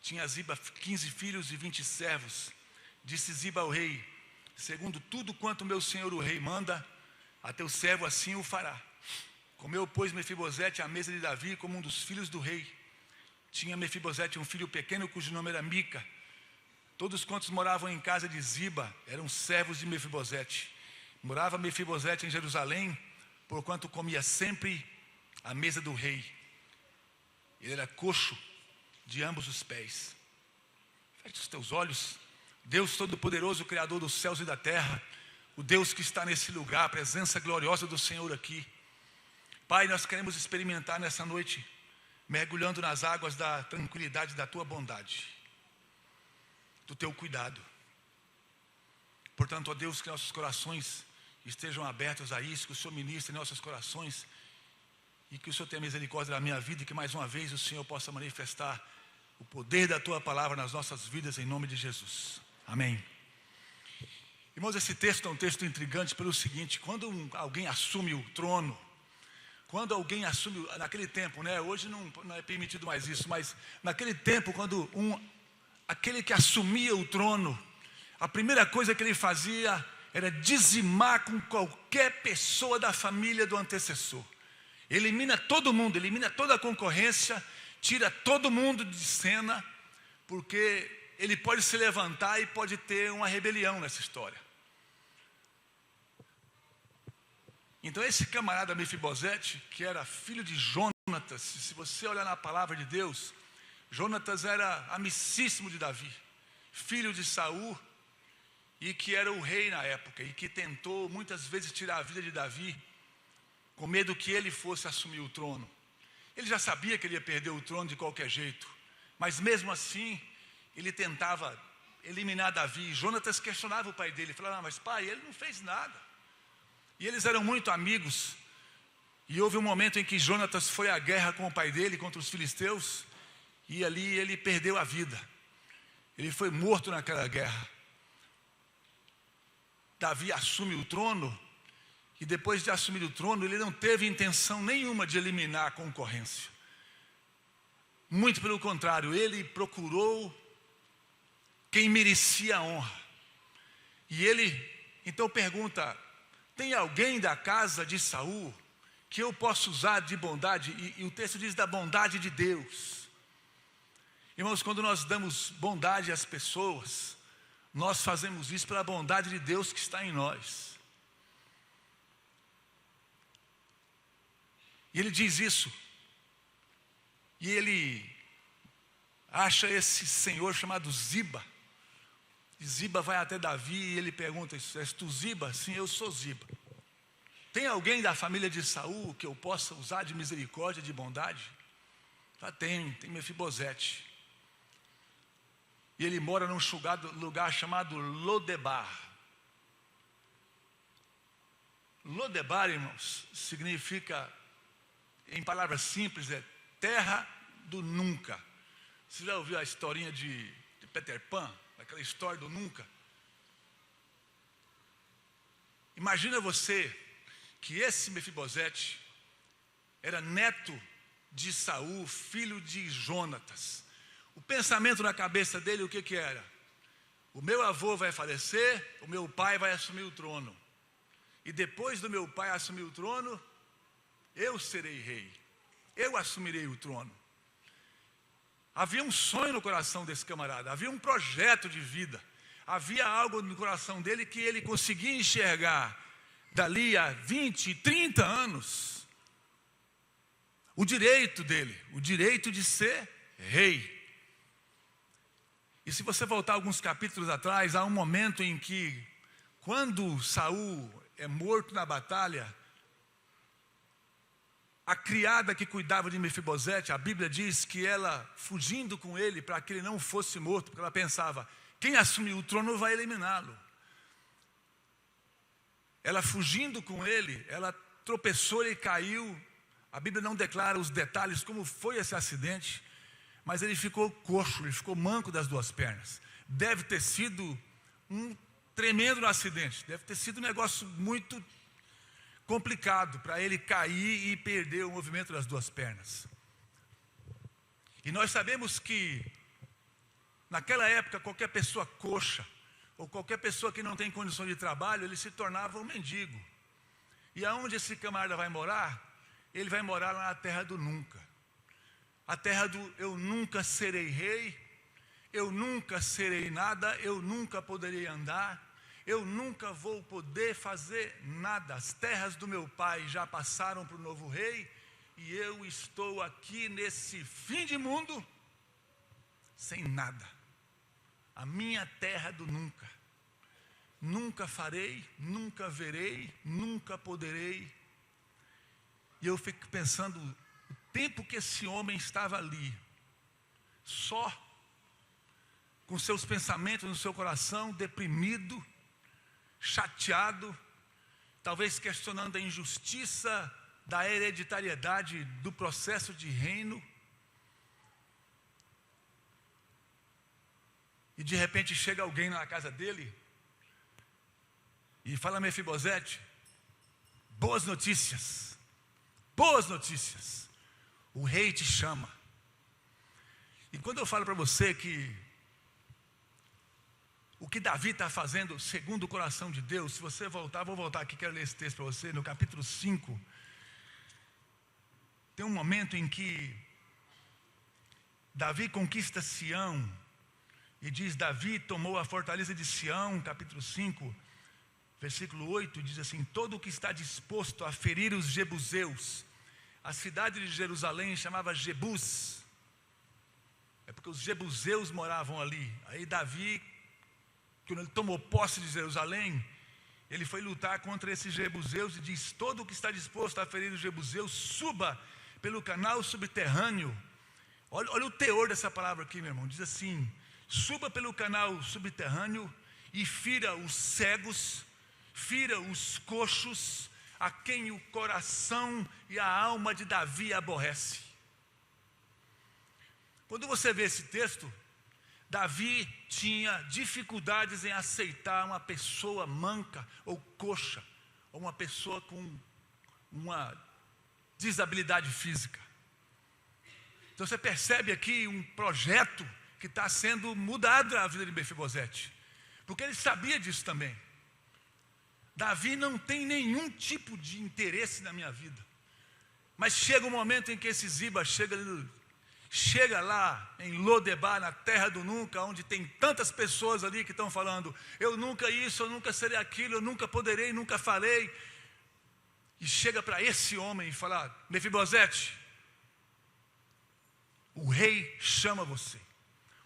Tinha Ziba 15 filhos e 20 servos. Disse Ziba ao rei, segundo tudo quanto meu senhor o rei manda, a teu servo assim o fará. Comeu, pois, Mefibosete à mesa de Davi como um dos filhos do rei. Tinha Mefibosete um filho pequeno, cujo nome era Mica. Todos quantos moravam em casa de Ziba eram servos de Mefibosete. Morava Mefibosete em Jerusalém, porquanto comia sempre à mesa do rei. Ele era coxo de ambos os pés. Feche os teus olhos. Deus Todo-Poderoso, Criador dos céus e da terra, o Deus que está nesse lugar, a presença gloriosa do Senhor aqui. Pai, nós queremos experimentar nessa noite, mergulhando nas águas da tranquilidade da Tua bondade, do Teu cuidado. Portanto, ó Deus, que nossos corações estejam abertos a isso, que o Senhor ministre em nossos corações, e que o Senhor tenha misericórdia da minha vida, e que mais uma vez o Senhor possa manifestar o poder da Tua palavra nas nossas vidas, em nome de Jesus. Amém. Irmãos, esse texto é um texto intrigante pelo seguinte, quando alguém assume o trono, quando alguém assume, naquele tempo, né, hoje não é permitido mais isso, mas naquele tempo, quando aquele que assumia o trono, a primeira coisa que ele fazia era dizimar com qualquer pessoa da família do antecessor. Elimina todo mundo, elimina toda a concorrência, tira todo mundo de cena, porque ele pode se levantar e pode ter uma rebelião nessa história. Então esse camarada Mefibosete, que era filho de Jonatas, se você olhar na palavra de Deus, Jonatas era amicíssimo de Davi, filho de Saul, e que era o rei na época, e que tentou muitas vezes tirar a vida de Davi, com medo que ele fosse assumir o trono. Ele já sabia que ele ia perder o trono de qualquer jeito, mas mesmo assim, ele tentava eliminar Davi. Jonatas questionava o pai dele, falava: mas pai, ele não fez nada. E eles eram muito amigos. E houve um momento em que Jonatas foi à guerra com o pai dele contra os filisteus, e ali ele perdeu a vida. Ele foi morto naquela guerra. Davi assume o trono, e depois de assumir o trono, ele não teve intenção nenhuma de eliminar a concorrência. Muito pelo contrário, ele procurou quem merecia a honra. E ele então pergunta: tem alguém da casa de Saul que eu possa usar de bondade? E o texto diz da bondade de Deus. Irmãos, quando nós damos bondade às pessoas, nós fazemos isso pela bondade de Deus que está em nós. E ele diz isso. E ele acha esse senhor chamado Ziba. E Ziba vai até Davi e ele pergunta: és tu Ziba? Sim, eu sou Ziba. Tem alguém da família de Saul que eu possa usar de misericórdia, de bondade? Tem Mefibosete. E ele mora num lugar chamado Lodebar. Lodebar, irmãos, significa, em palavras simples, é terra do nunca. Você já ouviu a historinha de Peter Pan? Aquela história do nunca? Imagina você que esse Mefibosete era neto de Saul, filho de Jonatas. O pensamento na cabeça dele, o que era? O meu avô vai falecer, o meu pai vai assumir o trono. E depois do meu pai assumir o trono, eu serei rei. Eu assumirei o trono. Havia um sonho no coração desse camarada, havia um projeto de vida. Havia algo no coração dele que ele conseguia enxergar dali a 20, 30 anos. O direito dele, o direito de ser rei. E se você voltar alguns capítulos atrás, há um momento em que, quando Saul é morto na batalha, a criada que cuidava de Mefibosete, a Bíblia diz que ela, fugindo com ele para que ele não fosse morto, porque ela pensava: quem assumir o trono vai eliminá-lo. Ela fugindo com ele, ela tropeçou e caiu. A Bíblia não declara os detalhes como foi esse acidente, mas ele ficou coxo, ele ficou manco das duas pernas. Deve ter sido um tremendo acidente, deve ter sido um negócio muito complicado para ele cair e perder o movimento das duas pernas. E nós sabemos que naquela época qualquer pessoa coxa ou qualquer pessoa que não tem condição de trabalho, ele se tornava um mendigo. E aonde esse camarada vai morar? Ele vai morar lá na terra do nunca. A terra do eu nunca serei rei, eu nunca serei nada, eu nunca poderei andar, eu nunca vou poder fazer nada. As terras do meu pai já passaram para o novo rei, e eu estou aqui nesse fim de mundo, sem nada. A minha terra do nunca. Nunca farei, nunca verei, nunca poderei. E eu fico pensando, o tempo que esse homem estava ali, só, com seus pensamentos no seu coração, deprimido, chateado, talvez questionando a injustiça da hereditariedade do processo de reino. E de repente chega alguém na casa dele e fala: Mefibosete, boas notícias, o rei te chama. E quando eu falo para você que o que Davi está fazendo segundo o coração de Deus, se você voltar, vou voltar aqui, quero ler esse texto para você, no capítulo 5, tem um momento em que Davi conquista Sião, e diz: Davi tomou a fortaleza de Sião, capítulo 5, versículo 8, diz assim: todo o que está disposto a ferir os jebuseus. A cidade de Jerusalém chamava Jebus, é porque os jebuseus moravam ali. Aí Davi, quando ele tomou posse de Jerusalém, ele foi lutar contra esses jebuseus e diz: todo o que está disposto a ferir os jebuseus, suba pelo canal subterrâneo. Olha o teor dessa palavra aqui, meu irmão. Diz assim: suba pelo canal subterrâneo e fira os cegos, fira os coxos, a quem o coração e a alma de Davi aborrece. Quando você vê esse texto, Davi tinha dificuldades em aceitar uma pessoa manca ou coxa, ou uma pessoa com uma desabilidade física. Então você percebe aqui um projeto que está sendo mudado na vida de Mefibosete, porque ele sabia disso também. Davi não tem nenhum tipo de interesse na minha vida, mas chega um momento em que esse Ziba chega lá em Lodebar, na terra do nunca, onde tem tantas pessoas ali que estão falando: eu nunca isso, eu nunca serei aquilo, eu nunca poderei, nunca farei. E chega para esse homem e fala: Mefibosete, o rei chama você,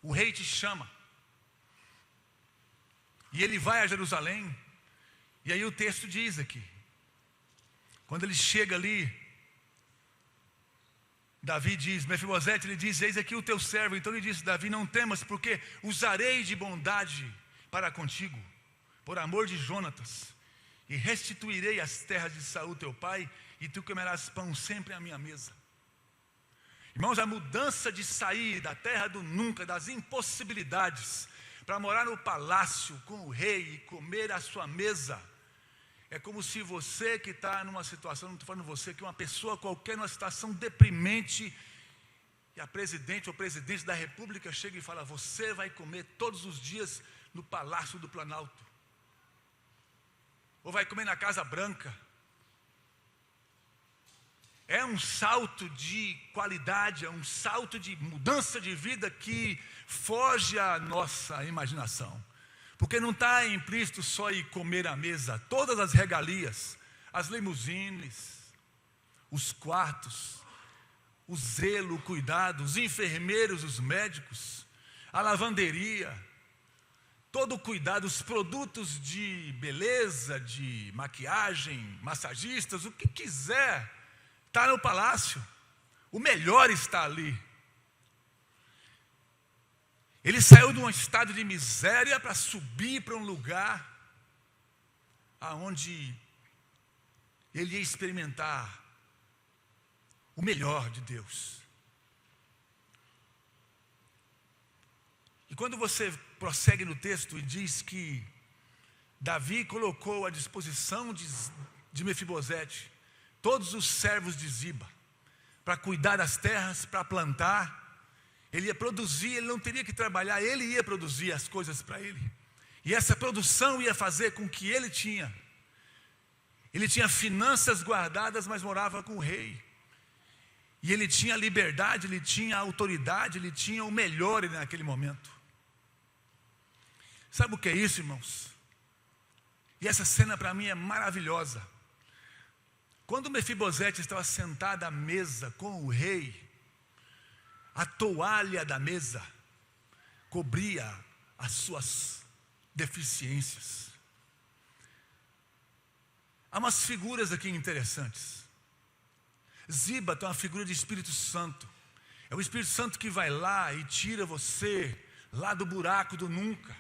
o rei te chama. E ele vai a Jerusalém, e aí o texto diz aqui, quando ele chega ali, Davi diz, Mefibosete, ele diz: eis aqui o teu servo. Então ele disse: Davi, não temas, porque usarei de bondade para contigo, por amor de Jonatas, e restituirei as terras de Saul teu pai, e tu comerás pão sempre à minha mesa. Irmãos, a mudança de sair da terra do nunca, das impossibilidades, para morar no palácio com o rei e comer à sua mesa, é como se você que está numa situação, não estou falando você, que uma pessoa qualquer numa situação deprimente, e a presidente ou presidente da república chega e fala: você vai comer todos os dias no Palácio do Planalto, ou vai comer na Casa Branca. É um salto de qualidade, é um salto de mudança de vida que foge à nossa imaginação. Porque não está implícito só ir comer à mesa, todas as regalias, as limusines, os quartos, o zelo, o cuidado, os enfermeiros, os médicos, a lavanderia, todo o cuidado, os produtos de beleza, de maquiagem, massagistas, o que quiser, está no palácio. O melhor está ali. Ele saiu de um estado de miséria para subir para um lugar aonde ele ia experimentar o melhor de Deus. E quando você prossegue no texto e diz que Davi colocou à disposição de Mefibosete todos os servos de Ziba para cuidar das terras, para plantar. Ele ia produzir, ele não teria que trabalhar, ele ia produzir as coisas para ele. E essa produção ia fazer com que ele tinha finanças guardadas, mas morava com o rei. E ele tinha liberdade, ele tinha autoridade, ele tinha o melhor naquele momento. Sabe o que é isso, irmãos? E essa cena para mim é maravilhosa. Quando Mefibosete estava sentado à mesa com o rei, a toalha da mesa cobria as suas deficiências. Há umas figuras aqui interessantes. Ziba tem uma figura de Espírito Santo. É o Espírito Santo que vai lá e tira você lá do buraco do nunca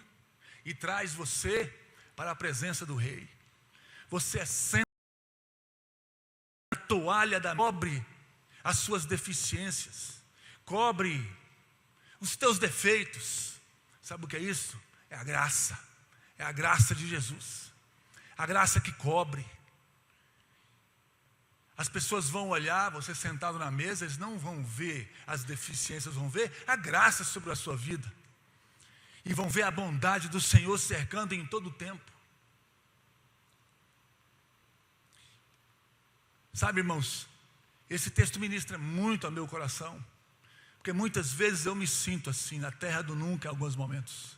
e traz você para a presença do rei. Você é sempre a toalha da cobre as suas deficiências. Cobre os teus defeitos. Sabe o que é isso? É a graça. É a graça de Jesus. A graça que cobre. As pessoas vão olhar você sentado na mesa, eles não vão ver as deficiências, vão ver a graça sobre a sua vida. E vão ver a bondade do Senhor cercando em todo o tempo. Sabe, irmãos, esse texto ministra muito ao meu coração. Porque muitas vezes eu me sinto assim, na terra do nunca, em alguns momentos.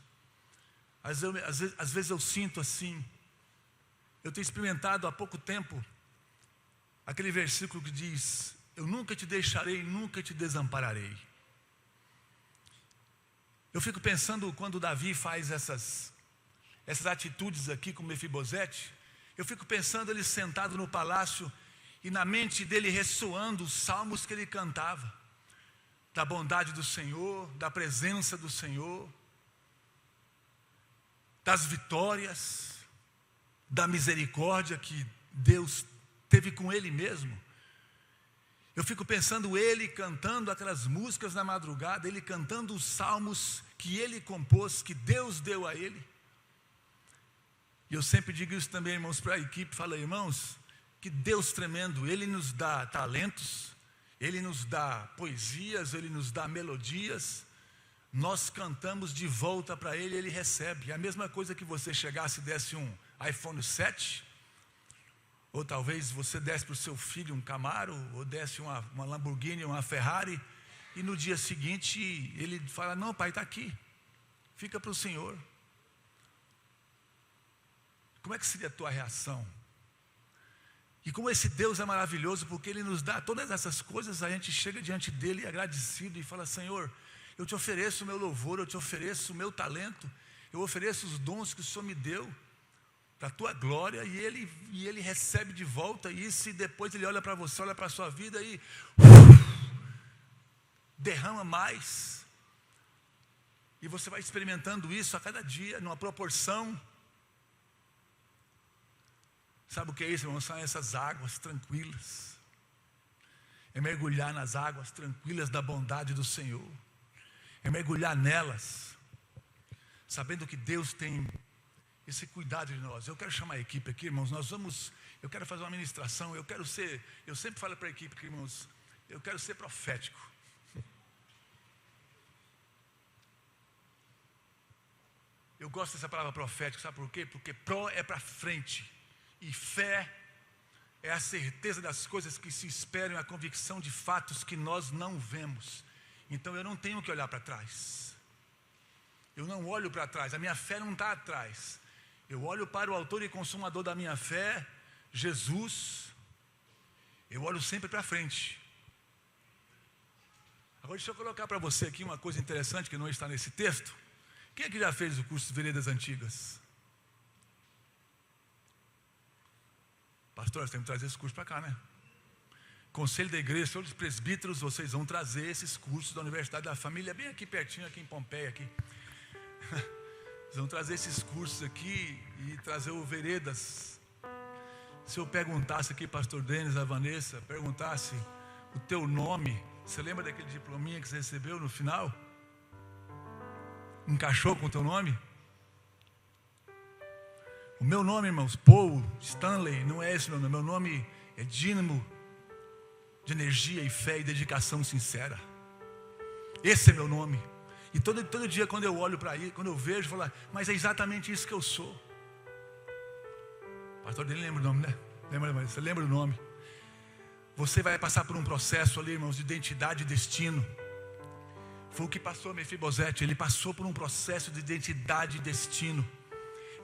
Às vezes eu sinto assim. Eu tenho experimentado há pouco tempo aquele versículo que diz: eu nunca te deixarei, nunca te desampararei. Eu fico pensando quando Davi faz essas atitudes aqui com Mefibosete, eu fico pensando ele sentado no palácio e na mente dele ressoando os salmos que ele cantava, da bondade do Senhor, da presença do Senhor, das vitórias, da misericórdia que Deus teve com ele mesmo. Eu fico pensando ele cantando aquelas músicas na madrugada, ele cantando os salmos que ele compôs, que Deus deu a ele. E eu sempre digo isso também, irmãos, para a equipe, falo, irmãos, que Deus tremendo, Ele nos dá talentos, Ele nos dá poesias, Ele nos dá melodias, nós cantamos de volta para Ele, Ele recebe. É a mesma coisa que você chegasse e desse um iPhone 7, ou talvez você desse para o seu filho um Camaro, ou desse uma Lamborghini, uma Ferrari, e no dia seguinte ele fala, não pai, está aqui, fica para o Senhor. Como é que seria a tua reação? E como esse Deus é maravilhoso, porque Ele nos dá todas essas coisas, a gente chega diante dEle agradecido e fala, Senhor, eu te ofereço o meu louvor, eu te ofereço o meu talento, eu ofereço os dons que o Senhor me deu, para a tua glória, e Ele recebe de volta isso, e depois Ele olha para você, olha para a sua vida e derrama mais, e você vai experimentando isso a cada dia, numa proporção. Sabe o que é isso, irmão? São essas águas tranquilas. É mergulhar nas águas tranquilas da bondade do Senhor. É mergulhar nelas, sabendo que Deus tem esse cuidado de nós. Eu quero chamar a equipe aqui, irmãos. Eu quero fazer uma ministração. Eu sempre falo para a equipe aqui, irmãos, eu quero ser profético. Eu gosto dessa palavra profético, sabe por quê? Porque pró é para frente. E fé é a certeza das coisas que se esperam, a convicção de fatos que nós não vemos. Então eu não tenho que olhar para trás. Eu não olho para trás, a minha fé não está atrás. Eu olho para o autor e consumador da minha fé, Jesus. Eu olho sempre para frente. Agora deixa eu colocar para você aqui uma coisa interessante que não está nesse texto. Quem é que já fez o curso de Veredas Antigas? Pastor, nós temos que trazer esse curso para cá, né? Conselho da igreja, todos os presbíteros, vocês vão trazer esses cursos da Universidade da Família, bem aqui pertinho, aqui em Pompeia, aqui. Vocês vão trazer esses cursos aqui e trazer o Veredas. Se eu perguntasse aqui, pastor Denis, a Vanessa, perguntasse o teu nome, você lembra daquele diplominha que você recebeu no final? Encaixou com o teu nome? O meu nome, irmãos, Paul Stanley, não é esse meu nome. Meu nome é dínamo de energia e fé e dedicação sincera. Esse é meu nome. E todo dia quando eu olho para aí, quando eu vejo, eu falo, mas é exatamente isso que eu sou. O pastor dele lembra o nome, né? Você lembra o nome? Você vai passar por um processo ali, irmãos, de identidade e destino. Foi o que passou a Mefibosete. Ele passou por um processo de identidade e destino.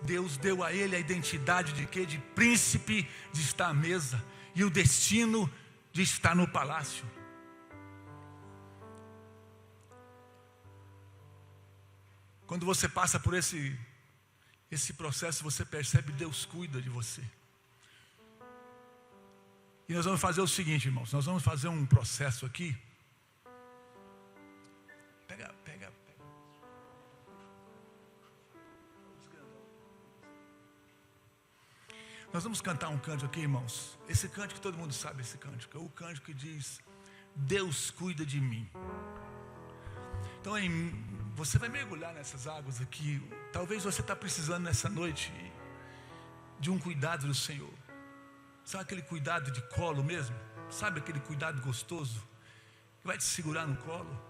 Deus deu a ele a identidade de quê? De príncipe, de estar à mesa, e o destino de estar no palácio. Quando você passa por esse processo, você percebe que Deus cuida de você. E nós vamos fazer o seguinte, irmãos, nós vamos fazer um processo aqui. Pega. Nós vamos cantar um cântico aqui, irmãos. Esse cântico, todo mundo sabe esse cântico. É o cântico que diz, Deus cuida de mim. Então, você vai mergulhar nessas águas aqui. Talvez você está precisando nessa noite de um cuidado do Senhor. Sabe aquele cuidado de colo mesmo? Sabe aquele cuidado gostoso? Que vai te segurar no colo?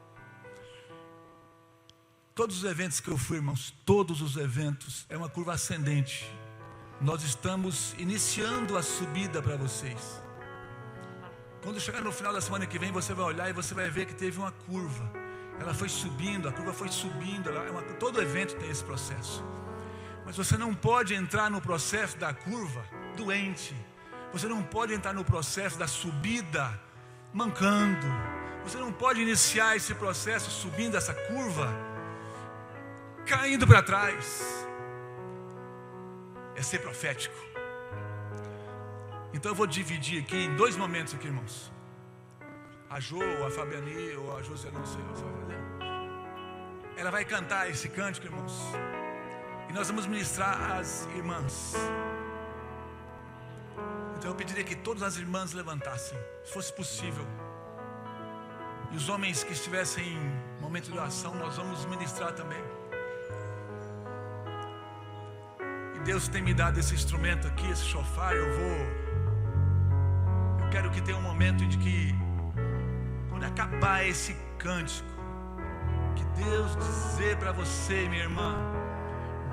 Todos os eventos que eu fui, irmãos, todos os eventos, é uma curva ascendente. Nós estamos iniciando a subida para vocês. Quando chegar no final da semana que vem, você vai olhar e você vai ver que teve uma curva. Ela foi subindo, a curva foi subindo. Todo evento tem esse processo. Mas você não pode entrar no processo da curva doente. Você não pode entrar no processo da subida mancando. Você não pode iniciar esse processo subindo essa curva caindo para trás. É ser profético. Então eu vou dividir aqui em 2 momentos aqui, irmãos. A Jo, a Fabiani, ou a José, não sei, ela vai cantar esse cântico, irmãos. E nós vamos ministrar às irmãs. Então eu pediria que todas as irmãs levantassem, se fosse possível. E os homens que estivessem em momento de oração, nós vamos ministrar também. E Deus tem me dado esse instrumento aqui, esse shofar. Eu quero que tenha um momento de que, quando acabar esse cântico, que Deus dizer para você, minha irmã,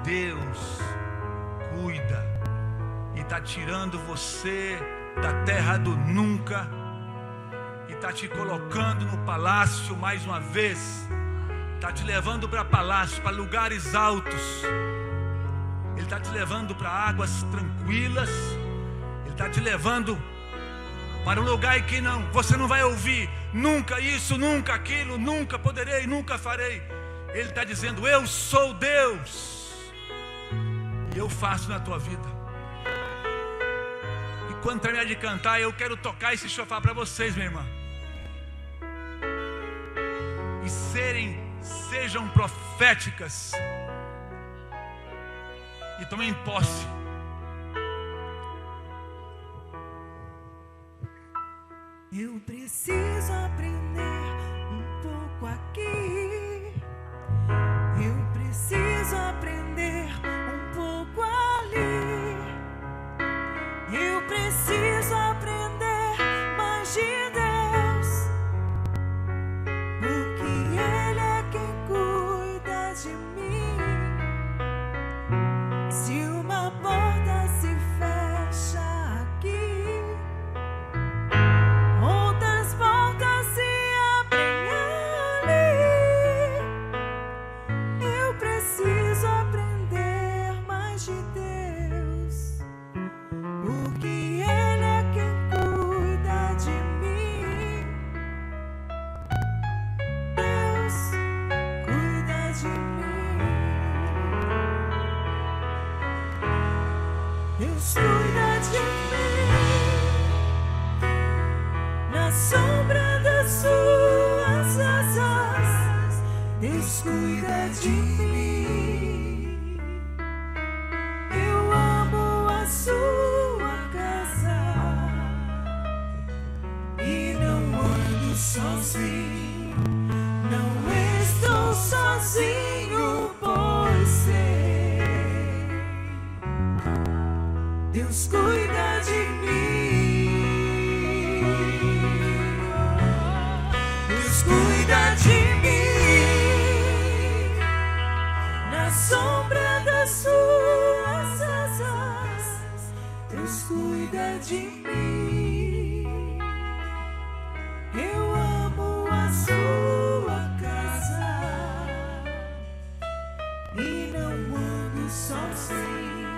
Deus cuida e está tirando você da terra do nunca e está te colocando no palácio mais uma vez, está te levando para palácio, para lugares altos. Ele está te levando para águas tranquilas. Ele está te levando para um lugar em que você não vai ouvir nunca isso, nunca aquilo, nunca poderei, nunca farei. Ele está dizendo: eu sou Deus e eu faço na tua vida. E quando terminar de cantar, eu quero tocar esse shofar para vocês, minha irmã, e sejam proféticas e tomem posse. Eu preciso aprender um pouco aqui. Eu preciso aprender um pouco ali. Eu preciso aprender mais de Deus, porque Ele é quem cuida de mim. Se uma porta se fecha aqui, outras portas se abrem ali. Eu preciso aprender mais de Deus, porque Ele é quem cuida de mim. Deus cuida de mim. Deus cuida de mim. Na sombra das suas asas, Deus cuida de mim. Eu amo a sua casa e não ando sozinho. Não estou sozinho, pois sei, Deus cuida de mim. Deus cuida de mim. Na sombra das suas asas, Deus cuida de mim. Eu amo a sua casa e não ando sozinho.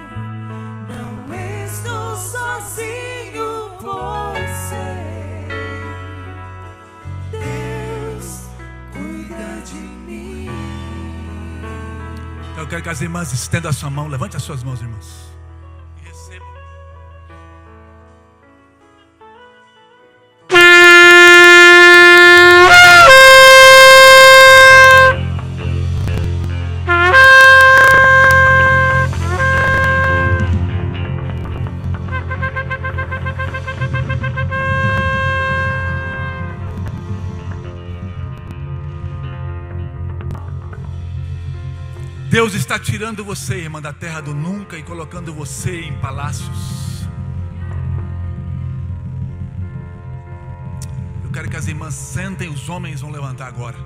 Não estou sozinho, pois sei, Deus cuida de mim. Então eu quero que as irmãs estendam a sua mão. Levante as suas mãos, irmãos, e recebam. Deus está tirando você, irmã, da terra do nunca e colocando você em palácios. Eu quero que as irmãs sentem, os homens vão levantar agora.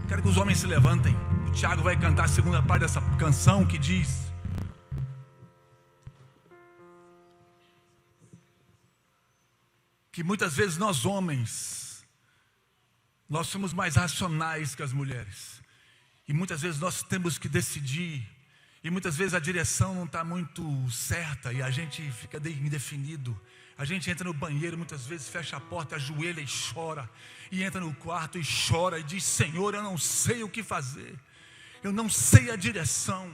Quero que os homens se levantem. O Tiago vai cantar a segunda parte dessa canção que diz: que muitas vezes nós homens, nós somos mais racionais que as mulheres. E muitas vezes nós temos que decidir. E muitas vezes a direção não está muito certa e a gente fica indefinido. A gente entra no banheiro, muitas vezes fecha a porta, ajoelha e chora. E entra no quarto e chora e diz: Senhor, eu não sei o que fazer. Eu não sei a direção.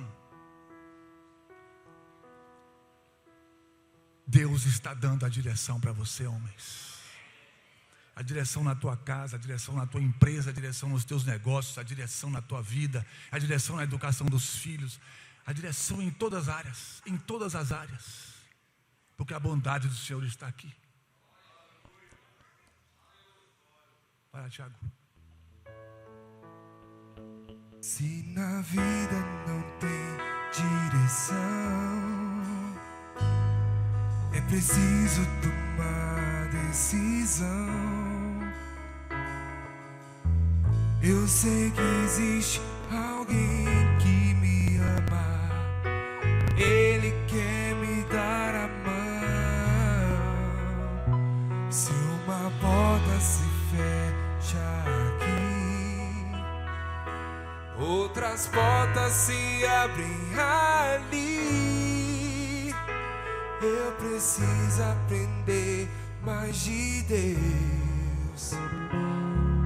Deus está dando a direção para você, homens. A direção na tua casa, a direção na tua empresa, a direção nos teus negócios, a direção na tua vida, a direção na educação dos filhos, a direção em todas as áreas, porque a bondade do Senhor está aqui. Para, Tiago. Se na vida não tem direção, é preciso tomar decisão. Eu sei que existe alguém que me ama, Ele quer me dar a mão. Se uma porta se fecha aqui, outras portas se abrem ali. Eu preciso aprender mais de Deus,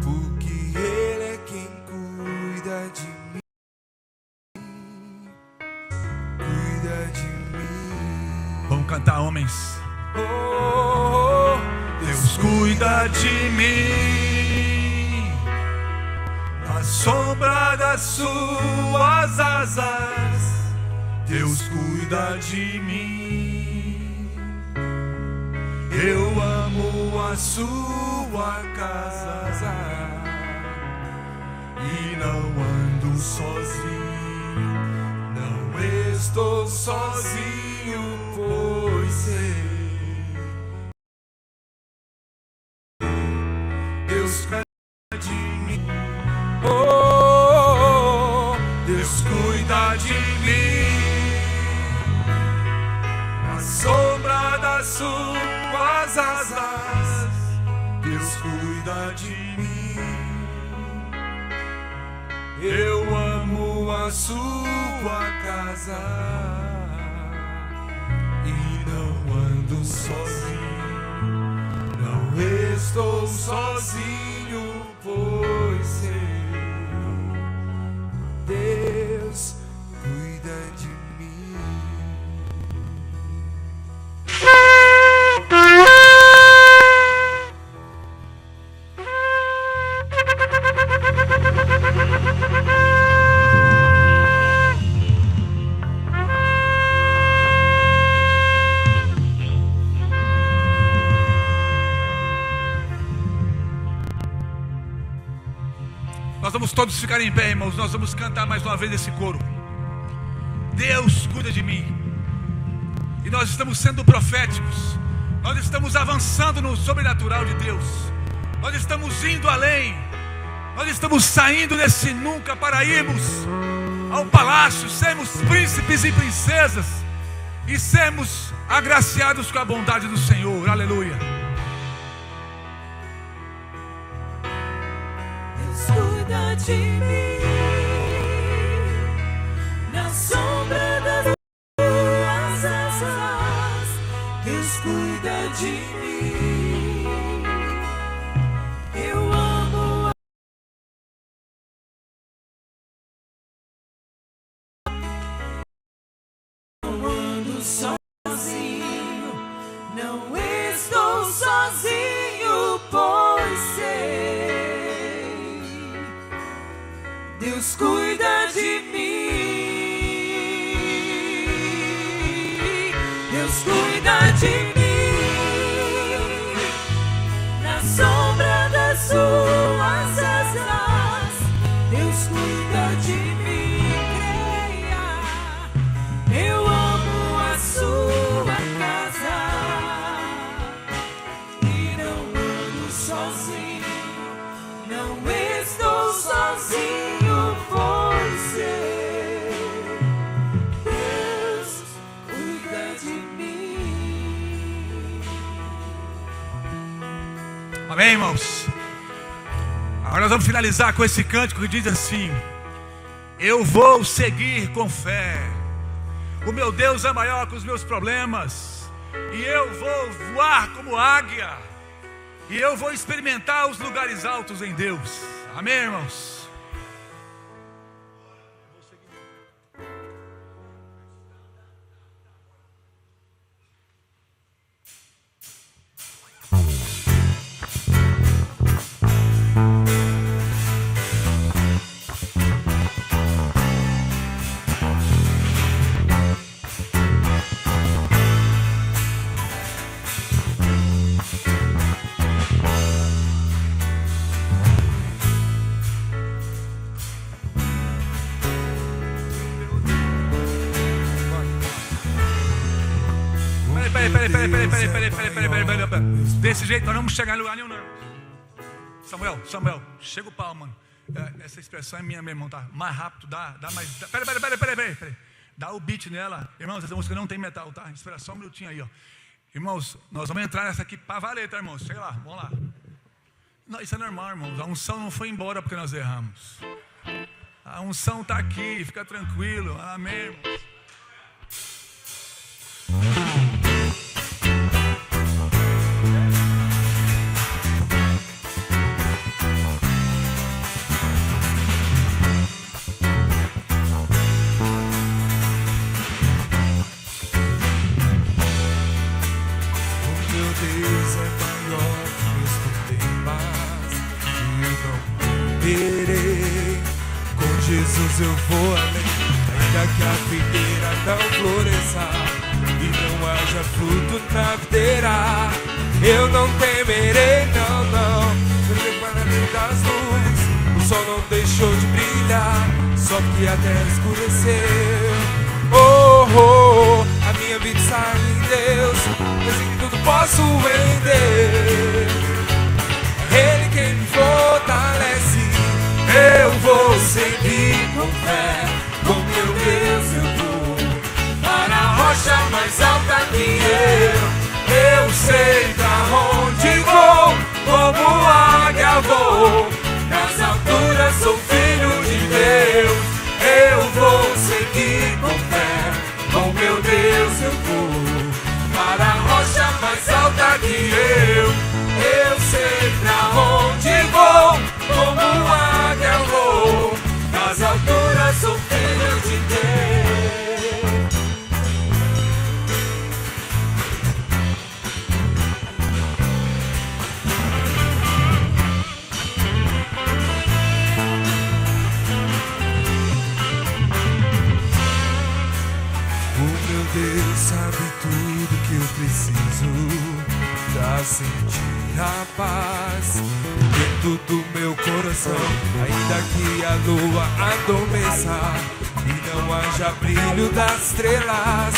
porque Ele é quem cuida de mim. Cuida de mim. Vamos cantar, homens. Oh, Deus cuida de mim, na sombra das suas asas. Deus cuida de mim. Eu amo a sua casa e não ando sozinho, não estou sozinho, pois sei. Deus cuida de mim. oh, Deus cuida de mim, na sombra das suas asas. Deus cuida de mim. Eu amo a sua casa e não ando sozinho, não estou sozinho, pois sei. Deus cuida de mim. Nós vamos todos ficar em pé, irmãos. Nós vamos cantar mais uma vez esse coro. Deus cuida de mim. E nós estamos sendo proféticos. Nós estamos avançando no sobrenatural de Deus. Nós estamos indo além. Nós estamos saindo desse nunca para irmos ao palácio, sermos príncipes e princesas e sermos agraciados com a bondade do Senhor. Aleluia. Cuida de mim, na sombra das tuas asas. Deus cuida de mim. Eu amo não ando sozinho, não estou sozinho, pois sei. Deus cuida de mim. Deus cuida de mim, na sombra das suas asas. Deus cuida de mim, creia. Eu amo a sua casa e não ando sozinho, não estou sozinho. Amém, irmãos? Agora nós vamos finalizar com esse cântico que diz assim: eu vou seguir com fé. O meu Deus é maior que os meus problemas. E eu vou voar como águia. E eu vou experimentar os lugares altos em Deus. Amém, irmãos? Peraí. Desse jeito nós não vamos chegar em lugar nenhum, não. Samuel, chega o pau, mano. Essa expressão é minha, meu irmão, tá? Mais rápido, dá mais. Peraí. Dá o beat nela. Irmãos, essa música não tem metal, tá? Espera só um minutinho aí, ó. Irmãos, nós vamos entrar nessa aqui para valer, tá, irmãos? Chega lá, vamos lá. Não, isso é normal, irmãos. A unção não foi embora porque nós erramos. A unção está aqui, fica tranquilo. Amém, irmãos. Jesus, eu vou além, ainda que a figueira não floresça e não haja fruto na videira. Eu não temerei, não, porque para além das nuvens o sol não deixou de brilhar, só que a terra escureceu. Oh, a minha vida está em Deus, eu sei que tudo posso em Deus. É Ele quem me fortalece. Eu vou seguir com fé, com meu Deus eu vou para a rocha mais alta que eu sei pra onde vou, como águia vou, nas alturas sou filho de Deus. Eu vou seguir com fé, com meu Deus eu vou para a rocha mais alta que eu sei pra onde vou, como águia vou, nas alturas sou filho de Deus. O meu Deus sabe tudo que eu preciso pra sentir a paz dentro do meu coração, ainda que a lua adormeça e não haja brilho das estrelas.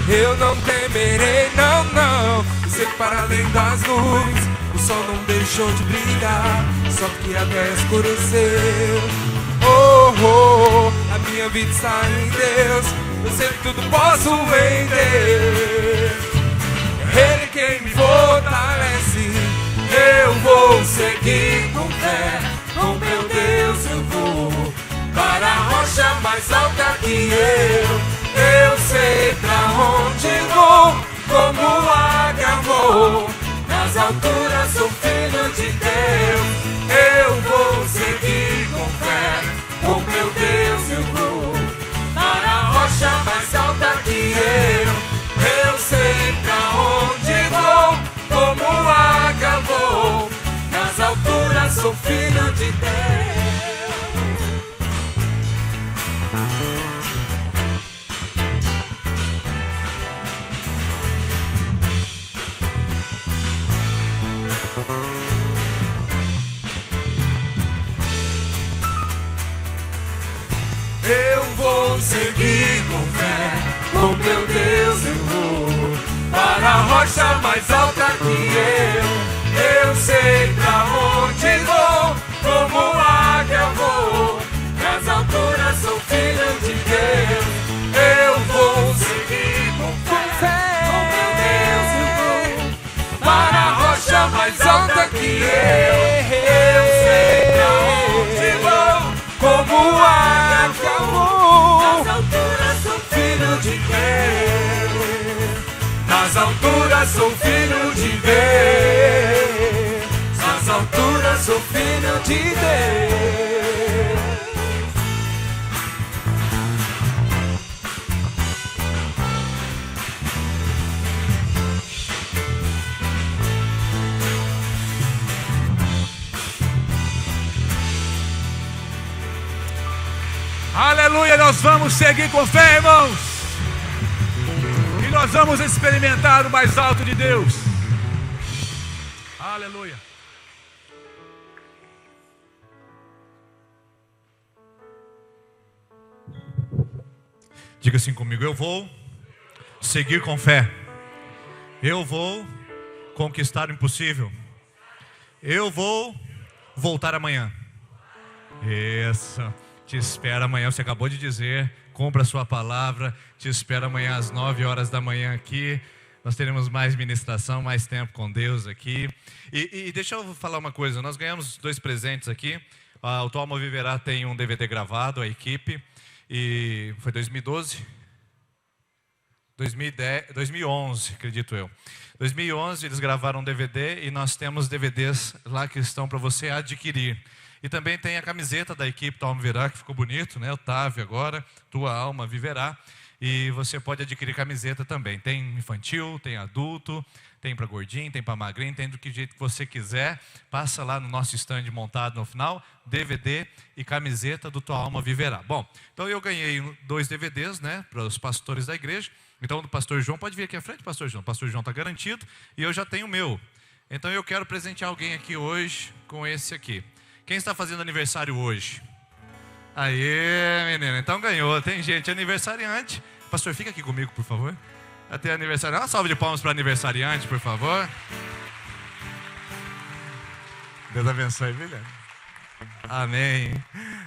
Eu não temerei, não, sei que para além das nuvens o sol não deixou de brilhar, só que a terra escureceu. Oh, a minha vida está em Deus, eu sei que tudo posso em Deus. Ele quem me fortalece. Eu vou seguir com fé, com meu Deus eu vou para a rocha mais alta que eu sei pra onde vou, como águia vou, nas alturas sou filho de Deus. Eu vou seguir com fé, com meu Deus eu vou para a rocha mais alta que eu sei pra onde vou, como águia vou, nas alturas sou filho de Deus. Eu vou seguir com fé, com meu Deus eu vou para a rocha mais alta que eu sei pra onde vou, como águia vou, nas alturas sou filho de Deus. Eu vou seguir com fé, com meu Deus eu vou para a rocha mais alta que eu sei pra onde vou, como águia vou, nas alturas sou filho de Deus. Nas alturas sou filho de Deus. Nas alturas sou filho de Deus. Aleluia, nós vamos seguir com fé, irmãos. E nós vamos experimentar o mais alto de Deus. Aleluia. Diga assim comigo: eu vou seguir com fé, Eu vou conquistar o impossível. Eu vou voltar amanhã. Isso. Te espero amanhã, você acabou de dizer. Cumpra a sua palavra. Te espero amanhã às 9 horas da manhã aqui. Nós teremos mais ministração, mais tempo com Deus aqui. E deixa eu falar uma coisa. Nós ganhamos 2 presentes aqui. O Tua Alma Viverá tem um DVD gravado, a equipe. E foi 2012? 2011, acredito eu. 2011 eles gravaram um DVD e nós temos DVDs lá que estão para você adquirir. E também tem a camiseta da equipe Tua Alma Viverá, que ficou bonito, né? Otávio agora, Tua Alma Viverá. E você pode adquirir camiseta também. Tem infantil, tem adulto, tem para gordinho, tem para magrinho, tem do que jeito que você quiser. Passa lá no nosso stand montado no final, DVD e camiseta do Tua Alma Viverá. Bom, então eu ganhei 2 DVDs, né, para os pastores da igreja. Então o pastor João pode vir aqui à frente, pastor João. O pastor João está garantido e eu já tenho o meu. Então eu quero presentear alguém aqui hoje com esse aqui. Quem está fazendo aniversário hoje? Aê, menina, então ganhou. Tem gente aniversariante. Pastor, fica aqui comigo, por favor. Até aniversário. Uma salva de palmas para aniversariante, por favor. Deus abençoe, filha. Amém.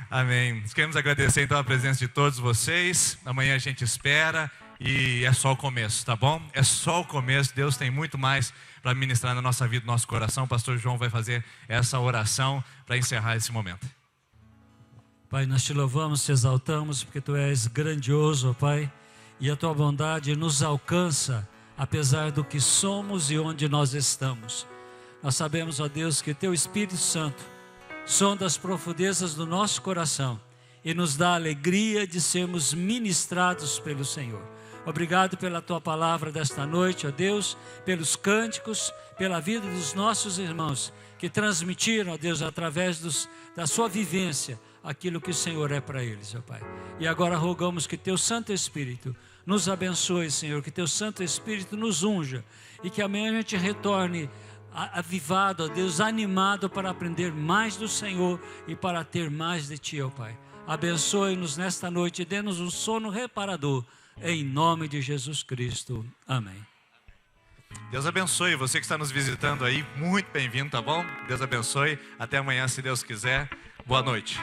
Amém. Queremos agradecer então a presença de todos vocês. Amanhã a gente espera e é só o começo, tá bom? É só o começo. Deus tem muito mais para ministrar na nossa vida, no nosso coração. O pastor João vai fazer essa oração para encerrar esse momento. Pai, nós te louvamos, te exaltamos, porque Tu és grandioso, ó Pai, e a Tua bondade nos alcança, apesar do que somos e onde nós estamos. Nós sabemos, ó Deus, que Teu Espírito Santo sonda as profundezas do nosso coração e nos dá a alegria de sermos ministrados pelo Senhor. Obrigado pela Tua palavra desta noite, ó Deus, pelos cânticos, pela vida dos nossos irmãos, que transmitiram, ó Deus, através da sua vivência, aquilo que o Senhor é para eles, ó Pai. E agora rogamos que Teu Santo Espírito nos abençoe, Senhor, que Teu Santo Espírito nos unja e que amanhã a gente retorne avivado, ó Deus, animado para aprender mais do Senhor e para ter mais de Ti, ó Pai. Abençoe-nos nesta noite e dê-nos um sono reparador, em nome de Jesus Cristo. Amém. Deus abençoe você que está nos visitando aí, muito bem-vindo, tá bom? Deus abençoe, até amanhã se Deus quiser, boa noite.